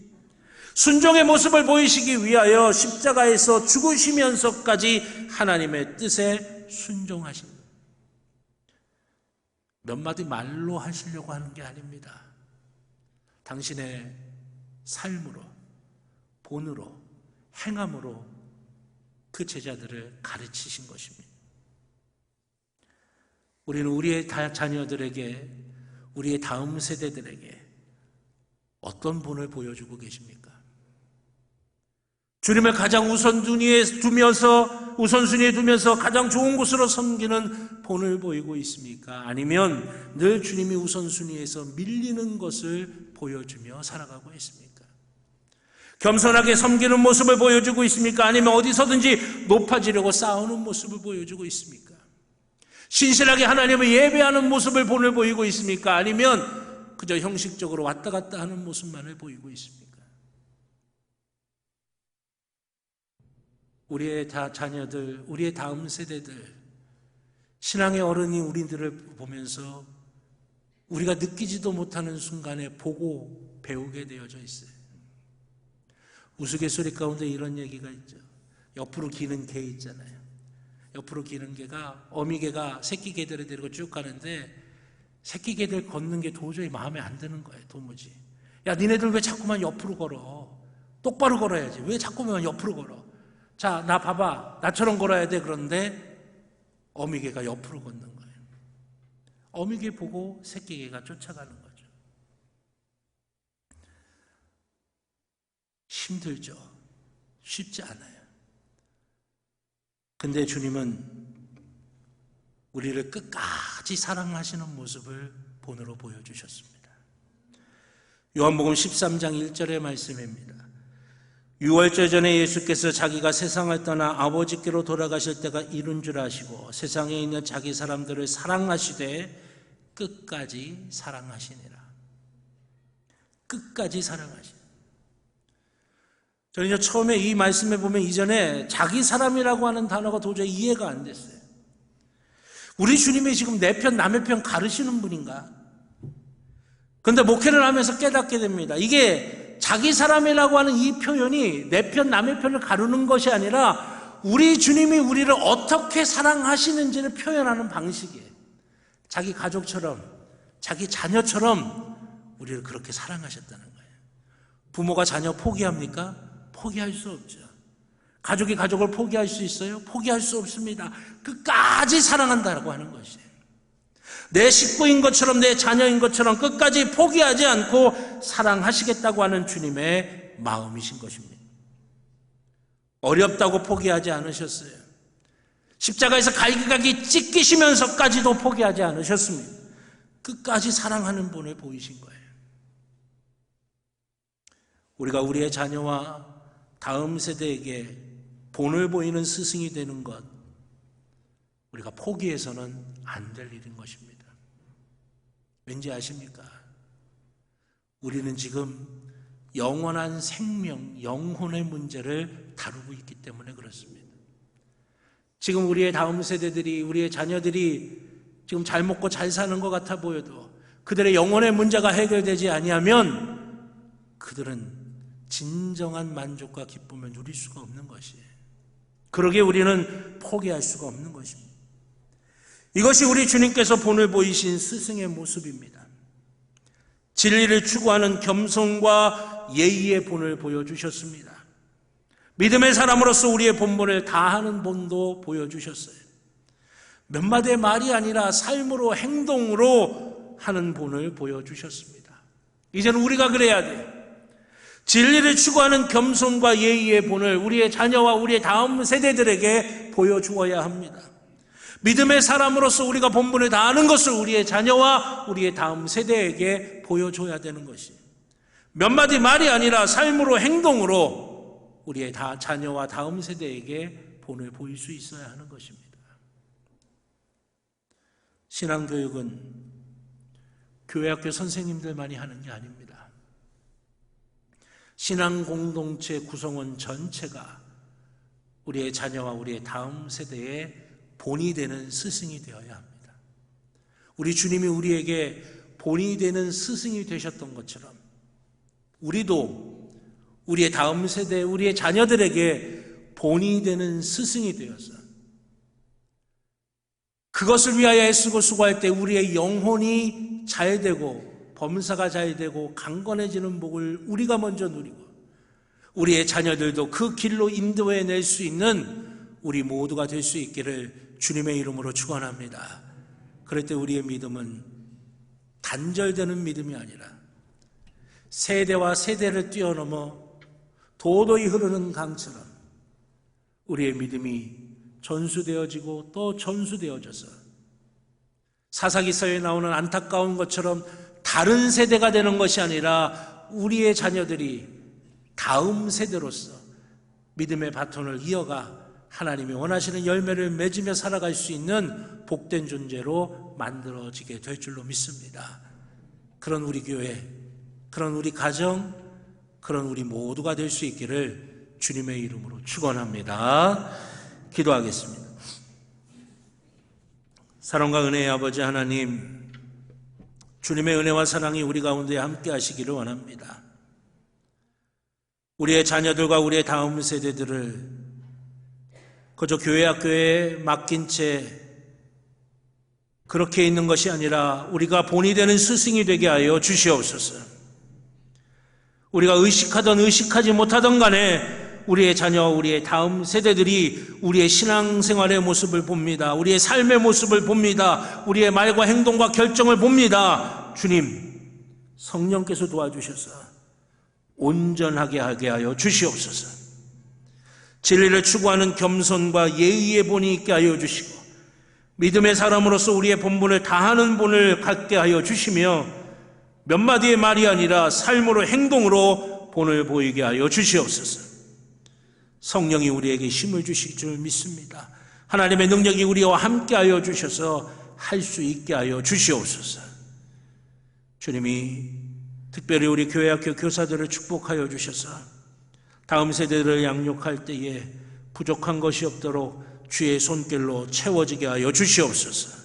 순종의 모습을 보이시기 위하여 십자가에서 죽으시면서까지 하나님의 뜻에 순종하십니다. 몇 마디 말로 하시려고 하는 게 아닙니다. 당신의 삶으로, 본으로, 행함으로 그 제자들을 가르치신 것입니다. 우리는 우리의 자녀들에게, 우리의 다음 세대들에게 어떤 본을 보여주고 계십니까? 주님을 가장 우선순위에 두면서 가장 좋은 곳으로 섬기는 본을 보이고 있습니까? 아니면 늘 주님이 우선순위에서 밀리는 것을 보여주며 살아가고 있습니까? 겸손하게 섬기는 모습을 보여주고 있습니까? 아니면 어디서든지 높아지려고 싸우는 모습을 보여주고 있습니까? 신실하게 하나님을 예배하는 모습을 본을 보이고 있습니까? 아니면 그저 형식적으로 왔다 갔다 하는 모습만을 보이고 있습니까? 우리의 자녀들, 우리의 다음 세대들, 신앙의 어른이 우리들을 보면서 우리가 느끼지도 못하는 순간에 보고 배우게 되어져 있어요. 우스갯소리 가운데 이런 얘기가 있죠. 옆으로 기는 개 있잖아요. 옆으로 기는 개가, 어미개가 새끼 개들을 데리고 쭉 가는데 새끼 개들 걷는 게 도저히 마음에 안 드는 거예요. 도무지. 야, 니네들 왜 자꾸만 옆으로 걸어? 똑바로 걸어야지. 왜 자꾸만 옆으로 걸어? 자, 나 봐봐. 나처럼 걸어야 돼. 그런데 어미개가 옆으로 걷는 거예요. 어미개 보고 새끼개가 쫓아가는 거죠. 힘들죠. 쉽지 않아요. 근데 주님은 우리를 끝까지 사랑하시는 모습을 본으로 보여주셨습니다. 요한복음 13장 1절의 말씀입니다. 유월절 전에 예수께서 자기가 세상을 떠나 아버지께로 돌아가실 때가 이른 줄 아시고 세상에 있는 자기 사람들을 사랑하시되 끝까지 사랑하시니라. 끝까지 사랑하시니라. 저는 처음에 이 말씀에 보면 이전에 자기 사람이라고 하는 단어가 도저히 이해가 안 됐어요. 우리 주님이 지금 내 편 남의 편 가르치는 분인가? 그런데 목회를 하면서 깨닫게 됩니다. 이게 자기 사람이라고 하는 이 표현이 내 편 남의 편을 가르는 것이 아니라 우리 주님이 우리를 어떻게 사랑하시는지를 표현하는 방식이에요. 자기 가족처럼, 자기 자녀처럼 우리를 그렇게 사랑하셨다는 거예요. 부모가 자녀 포기합니까? 포기할 수 없죠. 가족이 가족을 포기할 수 있어요? 포기할 수 없습니다. 끝까지 사랑한다고 하는 것이에요. 내 식구인 것처럼, 내 자녀인 것처럼 끝까지 포기하지 않고 사랑하시겠다고 하는 주님의 마음이신 것입니다. 어렵다고 포기하지 않으셨어요. 십자가에서 갈기갈기 찢기시면서까지도 포기하지 않으셨습니다. 끝까지 사랑하는 분을 보이신 거예요. 우리가 우리의 자녀와 다음 세대에게 본을 보이는 스승이 되는 것, 우리가 포기해서는 안 될 일인 것입니다. 왠지 아십니까? 우리는 지금 영원한 생명, 영혼의 문제를 다루고 있기 때문에 그렇습니다. 지금 우리의 다음 세대들이, 우리의 자녀들이 지금 잘 먹고 잘 사는 것 같아 보여도 그들의 영혼의 문제가 해결되지 아니하면 그들은 진정한 만족과 기쁨을 누릴 수가 없는 것이에요. 그러기에 우리는 포기할 수가 없는 것입니다. 이것이 우리 주님께서 본을 보이신 스승의 모습입니다. 진리를 추구하는 겸손과 예의의 본을 보여주셨습니다. 믿음의 사람으로서 우리의 본분을 다하는 본도 보여주셨어요. 몇 마디의 말이 아니라 삶으로, 행동으로 하는 본을 보여주셨습니다. 이제는 우리가 그래야 돼요. 진리를 추구하는 겸손과 예의의 본을 우리의 자녀와 우리의 다음 세대들에게 보여주어야 합니다. 믿음의 사람으로서 우리가 본분을 다하는 것을 우리의 자녀와 우리의 다음 세대에게 보여줘야 되는 것이에요. 몇 마디 말이 아니라 삶으로, 행동으로 우리의 자녀와 다음 세대에게 본을 보일 수 있어야 하는 것입니다. 신앙교육은 교회학교 선생님들만이 하는 게 아닙니다. 신앙 공동체 구성원 전체가 우리의 자녀와 우리의 다음 세대의 본이 되는 스승이 되어야 합니다. 우리 주님이 우리에게 본이 되는 스승이 되셨던 것처럼 우리도 우리의 다음 세대, 우리의 자녀들에게 본이 되는 스승이 되어서 그것을 위하여 애쓰고 수고할 때 우리의 영혼이 잘 되고 범사가 잘 되고 강건해지는 복을 우리가 먼저 누리고 우리의 자녀들도 그 길로 인도해낼 수 있는 우리 모두가 될 수 있기를 주님의 이름으로 축원합니다. 그럴 때 우리의 믿음은 단절되는 믿음이 아니라 세대와 세대를 뛰어넘어 도도히 흐르는 강처럼 우리의 믿음이 전수되어지고 또 전수되어져서 사사기서에 나오는 안타까운 것처럼 다른 세대가 되는 것이 아니라 우리의 자녀들이 다음 세대로서 믿음의 바톤을 이어가 하나님이 원하시는 열매를 맺으며 살아갈 수 있는 복된 존재로 만들어지게 될 줄로 믿습니다. 그런 우리 교회, 그런 우리 가정, 그런 우리 모두가 될 수 있기를 주님의 이름으로 축원합니다. 기도하겠습니다. 사랑과 은혜의 아버지 하나님, 주님의 은혜와 사랑이 우리 가운데 함께 하시기를 원합니다. 우리의 자녀들과 우리의 다음 세대들을 그저 교회 학교에 맡긴 채 그렇게 있는 것이 아니라 우리가 본이 되는 스승이 되게 하여 주시옵소서. 우리가 의식하든 의식하지 못하든 간에 우리의 자녀와 우리의 다음 세대들이 우리의 신앙생활의 모습을 봅니다. 우리의 삶의 모습을 봅니다. 우리의 말과 행동과 결정을 봅니다. 주님, 성령께서 도와주셔서 온전하게 하게 하여 주시옵소서. 진리를 추구하는 겸손과 예의의 본이 있게 하여 주시고 믿음의 사람으로서 우리의 본분을 다하는 본을 갖게 하여 주시며 몇 마디의 말이 아니라 삶으로 행동으로 본을 보이게 하여 주시옵소서. 성령이 우리에게 힘을 주실 줄 믿습니다. 하나님의 능력이 우리와 함께 하여 주셔서 할 수 있게 하여 주시옵소서. 주님이 특별히 우리 교회학교 교사들을 축복하여 주셔서 다음 세대를 양육할 때에 부족한 것이 없도록 주의 손길로 채워지게 하여 주시옵소서.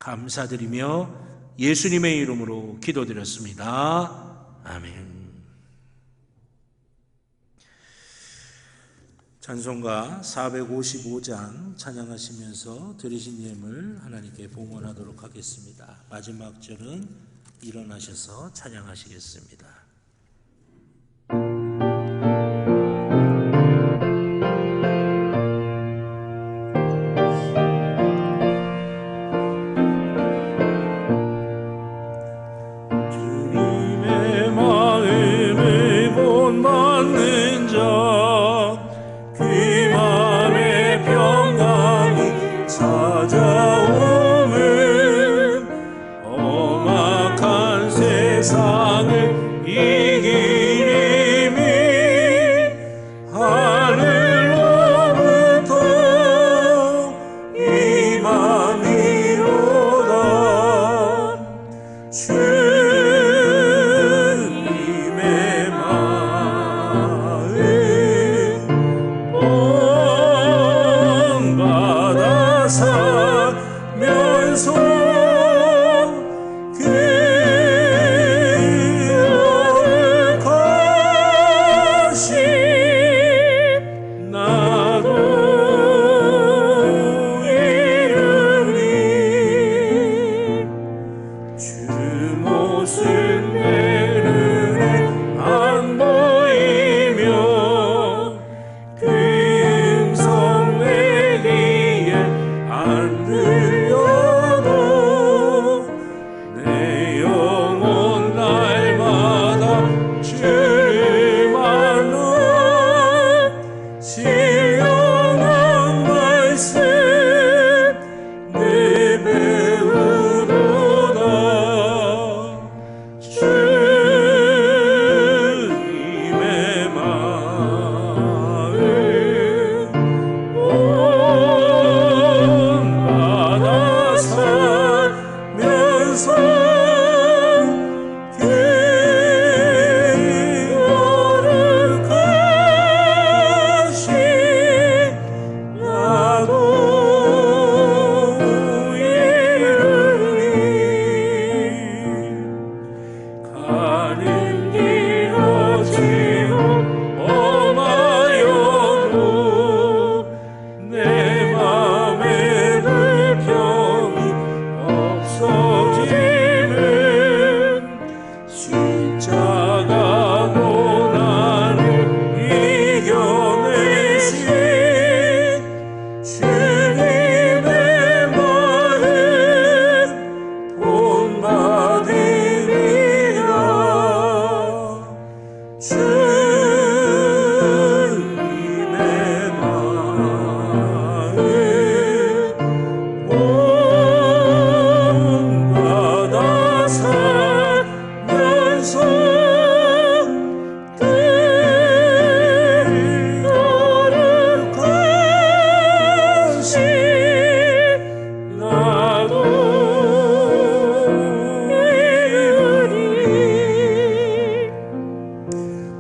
감사드리며 예수님의 이름으로 기도드렸습니다. 아멘. 찬송가 455장 찬양하시면서 드리신 예물 하나님께 봉헌하도록 하겠습니다. 마지막 절은 일어나셔서 찬양하시겠습니다. 세상을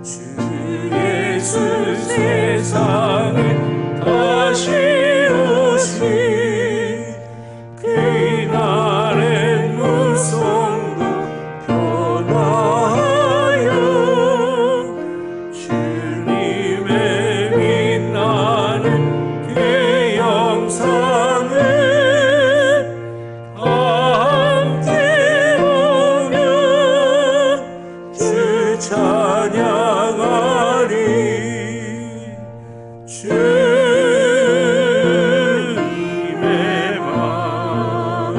주 예수 세상에 다시 오시 그날의 무성도 변화하여 주님의 빛나는 그 영상을 함께 보며 주 찬양하리. 주님의 마음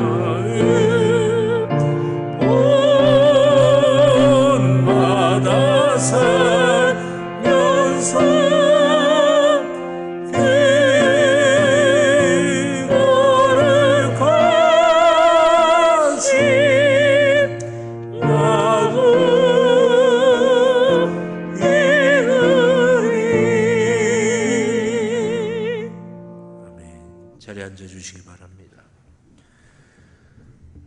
본받아 살면서 그거를 관심 나고 이르리. 아멘. 자리에 앉아주시기 바랍니다.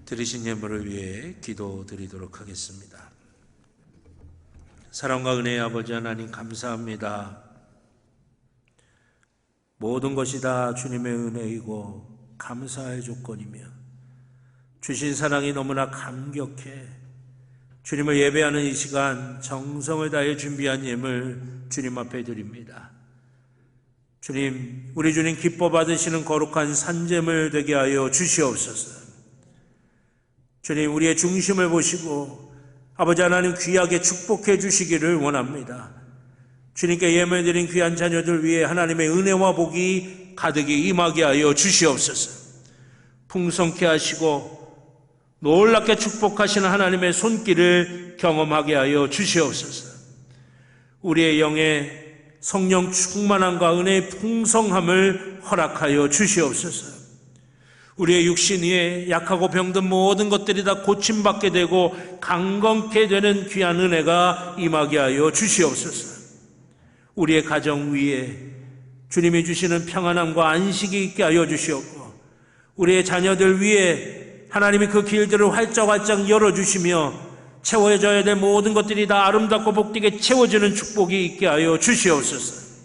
드리신 예물을 위해 기도드리도록 하겠습니다. 사랑과 은혜의 아버지 하나님, 감사합니다. 모든 것이 다 주님의 은혜이고 감사의 조건이며 주신 사랑이 너무나 감격해 주님을 예배하는 이 시간 정성을 다해 준비한 예물 주님 앞에 드립니다. 주님, 우리 주님 기뻐 받으시는 거룩한 산재물 되게 하여 주시옵소서. 주님, 우리의 중심을 보시고 아버지 하나님 귀하게 축복해 주시기를 원합니다. 주님께 예물드린 귀한 자녀들 위해 하나님의 은혜와 복이 가득히 임하게 하여 주시옵소서. 풍성케 하시고 놀랍게 축복하시는 하나님의 손길을 경험하게 하여 주시옵소서. 우리의 영에 성령 충만함과 은혜의 풍성함을 허락하여 주시옵소서. 우리의 육신 위에 약하고 병든 모든 것들이 다 고침받게 되고 강건케 되는 귀한 은혜가 임하게 하여 주시옵소서. 우리의 가정 위에 주님이 주시는 평안함과 안식이 있게 하여 주시옵고 우리의 자녀들 위에 하나님이 그 길들을 활짝활짝 열어주시며 채워져야 될 모든 것들이 다 아름답고 복되게 채워지는 축복이 있게 하여 주시옵소서.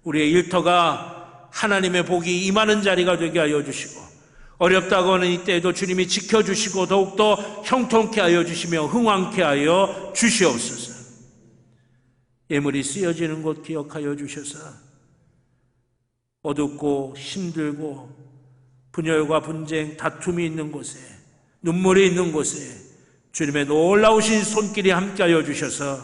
우리의 일터가 하나님의 복이 임하는 자리가 되게 하여 주시고 어렵다고 하는 이때에도 주님이 지켜주시고 더욱더 형통케 하여 주시며 흥왕케 하여 주시옵소서. 예물이 쓰여지는 곳 기억하여 주셔서 어둡고 힘들고 분열과 분쟁, 다툼이 있는 곳에 눈물이 있는 곳에 주님의 놀라우신 손길이 함께하여 주셔서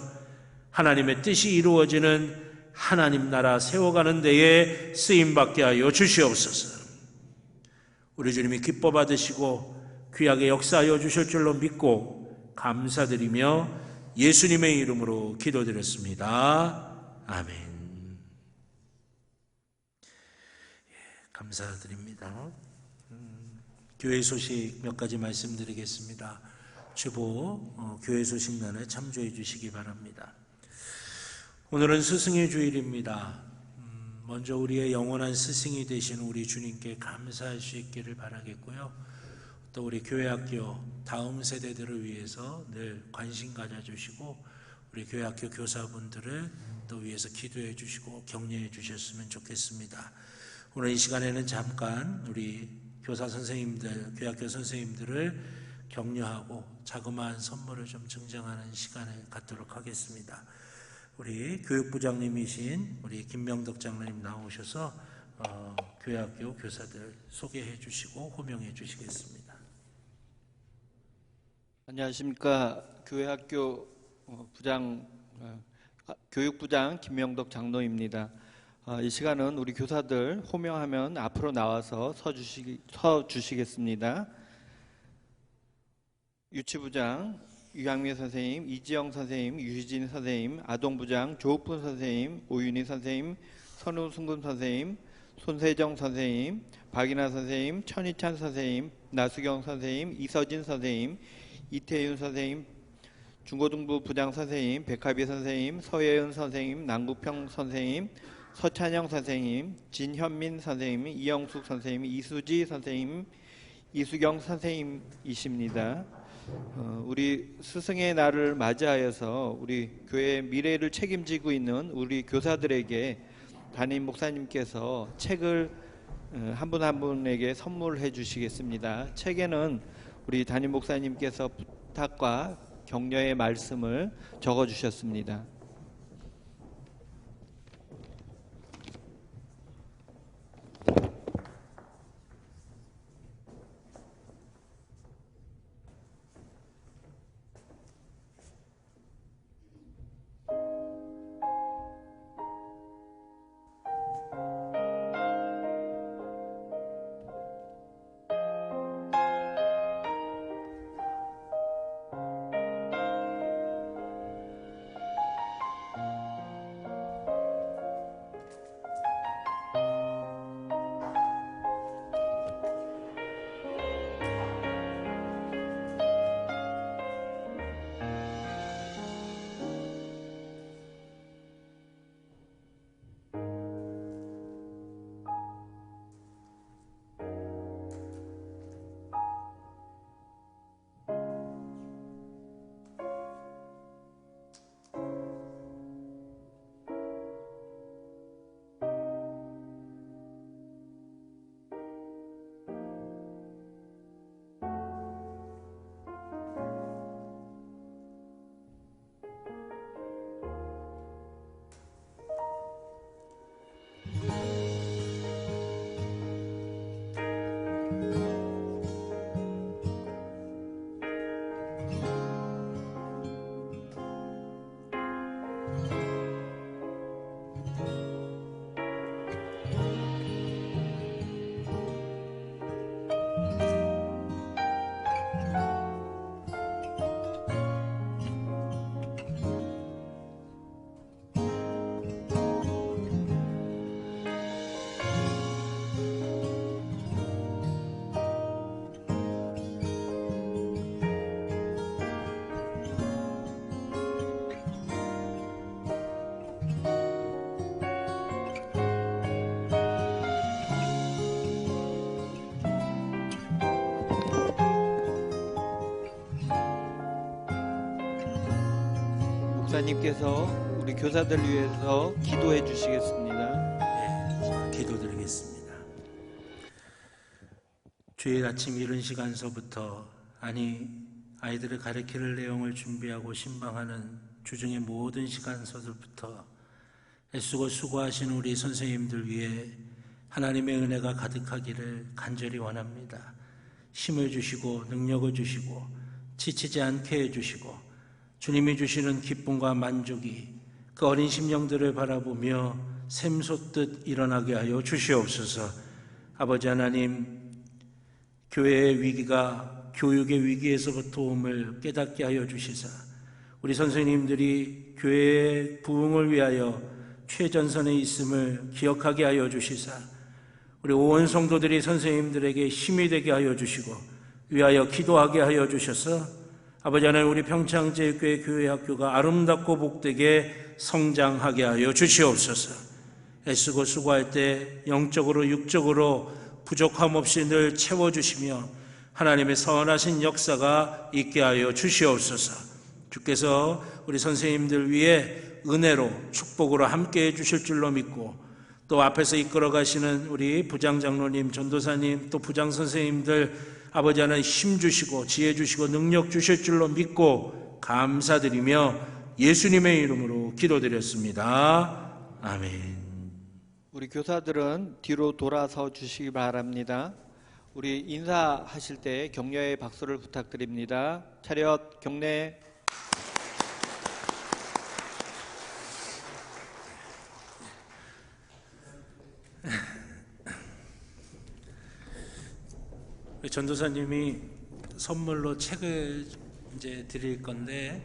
하나님의 뜻이 이루어지는 하나님 나라 세워가는 데에 쓰임받게 하여 주시옵소서. 우리 주님이 기뻐 받으시고 귀하게 역사하여 주실 줄로 믿고 감사드리며 예수님의 이름으로 기도드렸습니다. 아멘. 감사드립니다. 교회 소식 몇 가지 말씀드리겠습니다. 주보 교회 소식란에 참조해 주시기 바랍니다. 오늘은 스승의 주일입니다. 먼저 우리의 영원한 스승이 되신 우리 주님께 감사할 수 있기를 바라겠고요. 또 우리 교회학교 다음 세대들을 위해서 늘 관심 가져주시고 우리 교회학교 교사분들을 또 위해서 기도해 주시고 격려해 주셨으면 좋겠습니다. 오늘 이 시간에는 잠깐 우리 교사 선생님들, 교회학교 선생님들을 격려하고 자그마한 선물을 좀 증정하는 시간을 갖도록 하겠습니다. 우리 교육부장님이신 우리 김명덕 장로님 나오셔서 교회학교 교사들 소개해 주시고 호명해 주시겠습니다. 안녕하십니까. 교회학교 교육부장 김명덕 장로입니다. 이 시간은 우리 교사들 호명하면 앞으로 나와서 서 주시겠습니다. 유치부장 유향미 선생님, 이지영 선생님, 유희진 선생님, 아동부장 조옥분 선생님, 오윤희 선생님, 선우승근 선생님, 손세정 선생님, 박인하 선생님, 천희찬 선생님, 나수경 선생님, 이서진 선생님, 이태윤 선생님, 중고등부 부장 선생님, 백하비 선생님, 서예은 선생님, 남국평 선생님, 서찬영 선생님, 진현민 선생님, 이영숙 선생님, 이수지 선생님, 이수경 선생님이십니다. 우리 스승의 날을 맞이하여서 우리 교회의 미래를 책임지고 있는 우리 교사들에게 담임 목사님께서 책을 한 분 한 분에게 선물해 주시겠습니다. 책에는 우리 담임 목사님께서 부탁과 격려의 말씀을 적어 주셨습니다. 목사님께서 우리 교사들 위해서 기도해 주시겠습니다. 네, 기도드리겠습니다. 주일 아침 이른 시간서부터 아이들을 가르칠 내용을 준비하고 신방하는 주중의 모든 시간서들부터 애쓰고 수고하시는 우리 선생님들 위해 하나님의 은혜가 가득하기를 간절히 원합니다. 힘을 주시고 능력을 주시고 지치지 않게 해주시고 주님이 주시는 기쁨과 만족이 그 어린 심령들을 바라보며 샘솟듯 일어나게 하여 주시옵소서. 아버지 하나님, 교회의 위기가 교육의 위기에서부터 옴을 깨닫게 하여 주시사 우리 선생님들이 교회의 부흥을 위하여 최전선에 있음을 기억하게 하여 주시사 우리 오원 성도들이 선생님들에게 힘이 되게 하여 주시고 위하여 기도하게 하여 주셔서 아버지 하나님, 우리 평창제일교회 교회학교가 아름답고 복되게 성장하게 하여 주시옵소서. 애쓰고 수고할 때 영적으로 육적으로 부족함 없이 늘 채워주시며 하나님의 선하신 역사가 있게 하여 주시옵소서. 주께서 우리 선생님들 위해 은혜로 축복으로 함께해 주실 줄로 믿고 또 앞에서 이끌어 가시는 우리 부장장로님, 전도사님, 또 부장선생님들 아버지 하나님 힘 주시고 지혜 주시고 능력 주실 줄로 믿고 감사드리며 예수님의 이름으로 기도드렸습니다. 아멘. 우리 교사들은 뒤로 돌아서 주시기 바랍니다. 우리 인사하실 때 격려의 박수를 부탁드립니다. 차렷 경례. 전도사님이 선물로 책을 이제 드릴 건데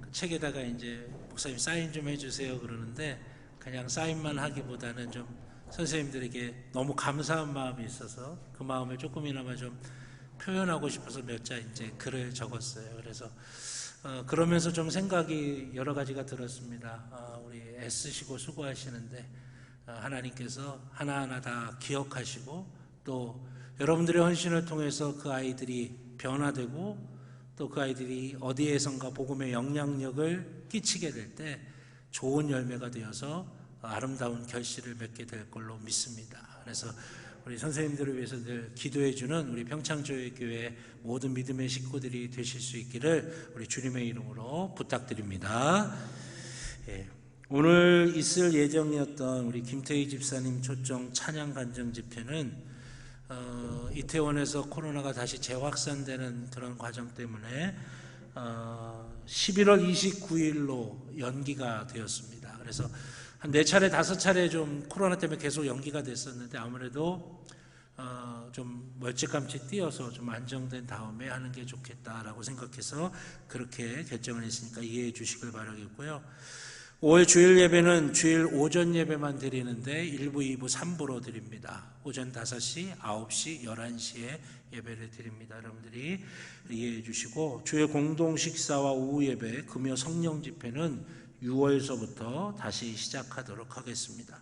그 책에다가 이제 목사님 사인 좀 해주세요 그러는데 그냥 사인만 하기보다는 좀 선생님들에게 너무 감사한 마음이 있어서 그 마음을 조금이나마 좀 표현하고 싶어서 몇 자 이제 글을 적었어요. 그래서 그러면서 좀 생각이 여러 가지가 들었습니다. 우리 애쓰시고 수고하시는데 하나님께서 하나하나 다 기억하시고 또 여러분들의 헌신을 통해서 그 아이들이 변화되고 또 그 아이들이 어디에선가 복음의 영향력을 끼치게 될 때 좋은 열매가 되어서 아름다운 결실을 맺게 될 걸로 믿습니다. 그래서 우리 선생님들을 위해서 늘 기도해 주는 우리 평창조회교회 모든 믿음의 식구들이 되실 수 있기를 우리 주님의 이름으로 부탁드립니다. 오늘 있을 예정이었던 우리 김태희 집사님 초청 찬양 간증 집회는 이태원에서 코로나가 다시 재확산되는 그런 과정 때문에 11월 29일로 연기가 되었습니다. 그래서 한 4차례 5차례 좀 코로나 때문에 계속 연기가 됐었는데 아무래도 좀 멀찌감치 뛰어서 좀 안정된 다음에 하는 게 좋겠다라고 생각해서 그렇게 결정을 했으니까 이해해 주시길 바라겠고요. 5월 주일 예배는 주일 오전 예배만 드리는데 1부, 2부, 3부로 드립니다. 오전 5시, 9시, 11시에 예배를 드립니다. 여러분들이 이해해 주시고 주일 공동 식사와 오후 예배, 금요 성령 집회는 6월서부터 다시 시작하도록 하겠습니다.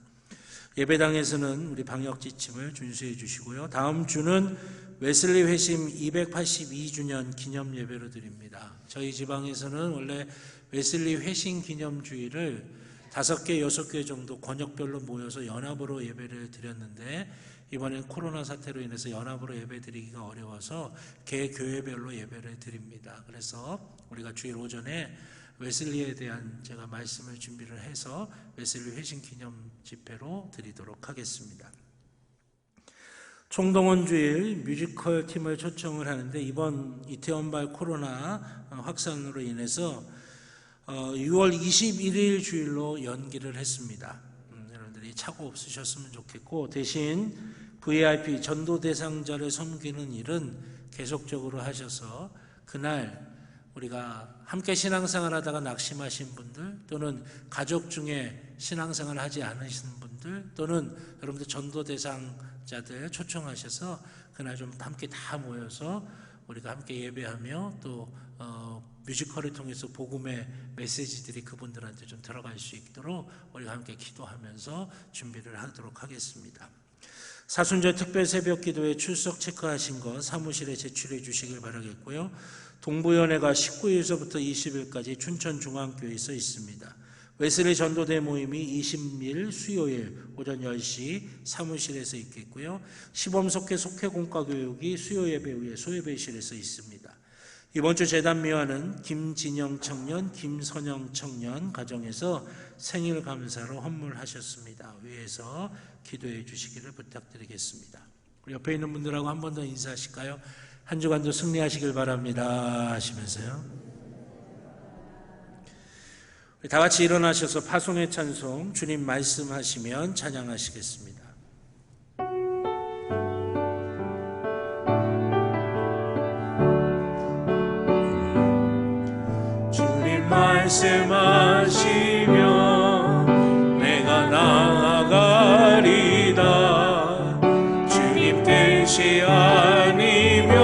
예배당에서는 우리 방역 지침을 준수해 주시고요. 다음 주는 웨슬리 회심 282주년 기념 예배로 드립니다. 저희 지방에서는 원래 웨슬리 회심 기념주일을 5개, 6개 정도 권역별로 모여서 연합으로 예배를 드렸는데 이번엔 코로나 사태로 인해서 연합으로 예배 드리기가 어려워서 개 교회별로 예배를 드립니다. 그래서 우리가 주일 오전에 웨슬리에 대한 제가 말씀을 준비를 해서 웨슬리 회심 기념 집회로 드리도록 하겠습니다. 총동원 주일 뮤지컬 팀을 초청을 하는데 이번 이태원발 코로나 확산으로 인해서 6월 21일 주일로 연기를 했습니다. 여러분들이 착오 없으셨으면 좋겠고 대신 VIP 전도 대상자를 섬기는 일은 계속적으로 하셔서 그날 우리가 함께 신앙생활 하다가 낙심하신 분들 또는 가족 중에 신앙생활 하지 않으신 분들 또는 여러분들 전도 대상자들 초청하셔서 그날 좀 함께 다 모여서 우리가 함께 예배하며 또 뮤지컬을 통해서 복음의 메시지들이 그분들한테 좀 들어갈 수 있도록 우리가 함께 기도하면서 준비를 하도록 하겠습니다. 사순절 특별 새벽 기도에 출석 체크하신 것 사무실에 제출해 주시길 바라겠고요. 동부연회가 19일서부터 20일까지 춘천중앙교회에서 있습니다. 웨슬리 전도대 모임이 20일 수요일 오전 10시 사무실에서 있겠고요. 시범속회 속회공과교육이 수요예배 후에 소예배실에서 있습니다. 이번 주 재단미화는 김진영 청년, 김선영 청년 가정에서 생일 감사로 헌물하셨습니다. 위에서 기도해 주시기를 부탁드리겠습니다. 우리 옆에 있는 분들하고 한 번 더 인사하실까요? 한 주간도 승리하시길 바랍니다 하시면서요. 우리 다 같이 일어나셔서 파송의 찬송 주님 말씀하시면 찬양하시겠습니다. 주님 말씀하시면 내가 나아가리다. 주님 뜻이 아니면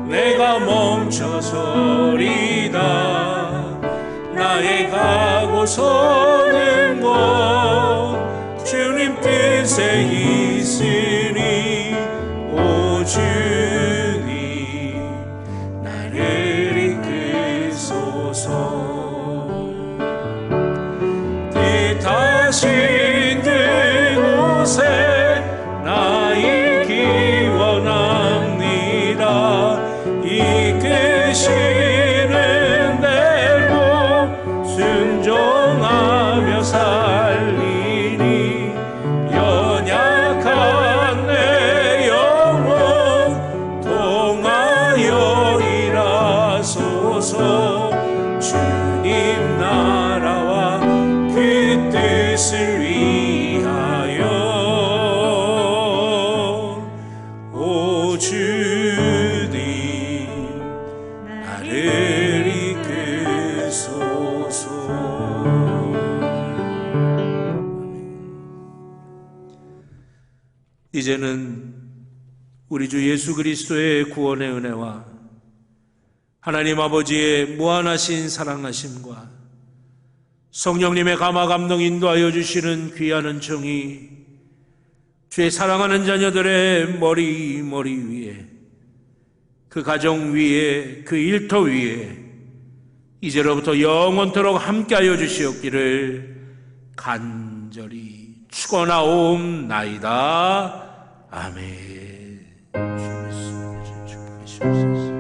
내가 멈춰서리다. 나의 가고서는 곳 주님 뜻에 있으니 오 주님 나를 이끌소서. 뜻하신 그곳에 나 있기 원합니다. 이끄시는 대로 순종하며 살리니 연약한 내 영혼 통하여 일하소서. 주님 나라와 그 뜻을 위하여 오 주님 나를 이끌소서. 이제는 우리 주 예수 그리스도의 구원의 은혜와 하나님 아버지의 무한하신 사랑하심과 성령님의 감화 감동 인도하여 주시는 귀한 은총이 주의 사랑하는 자녀들의 머리 위에 그 가정 위에, 그 일터 위에 이제로부터 영원토록 함께하여 주시옵기를 간절히 축원하옵나이다. 아멘. 주님 축복하시옵소서.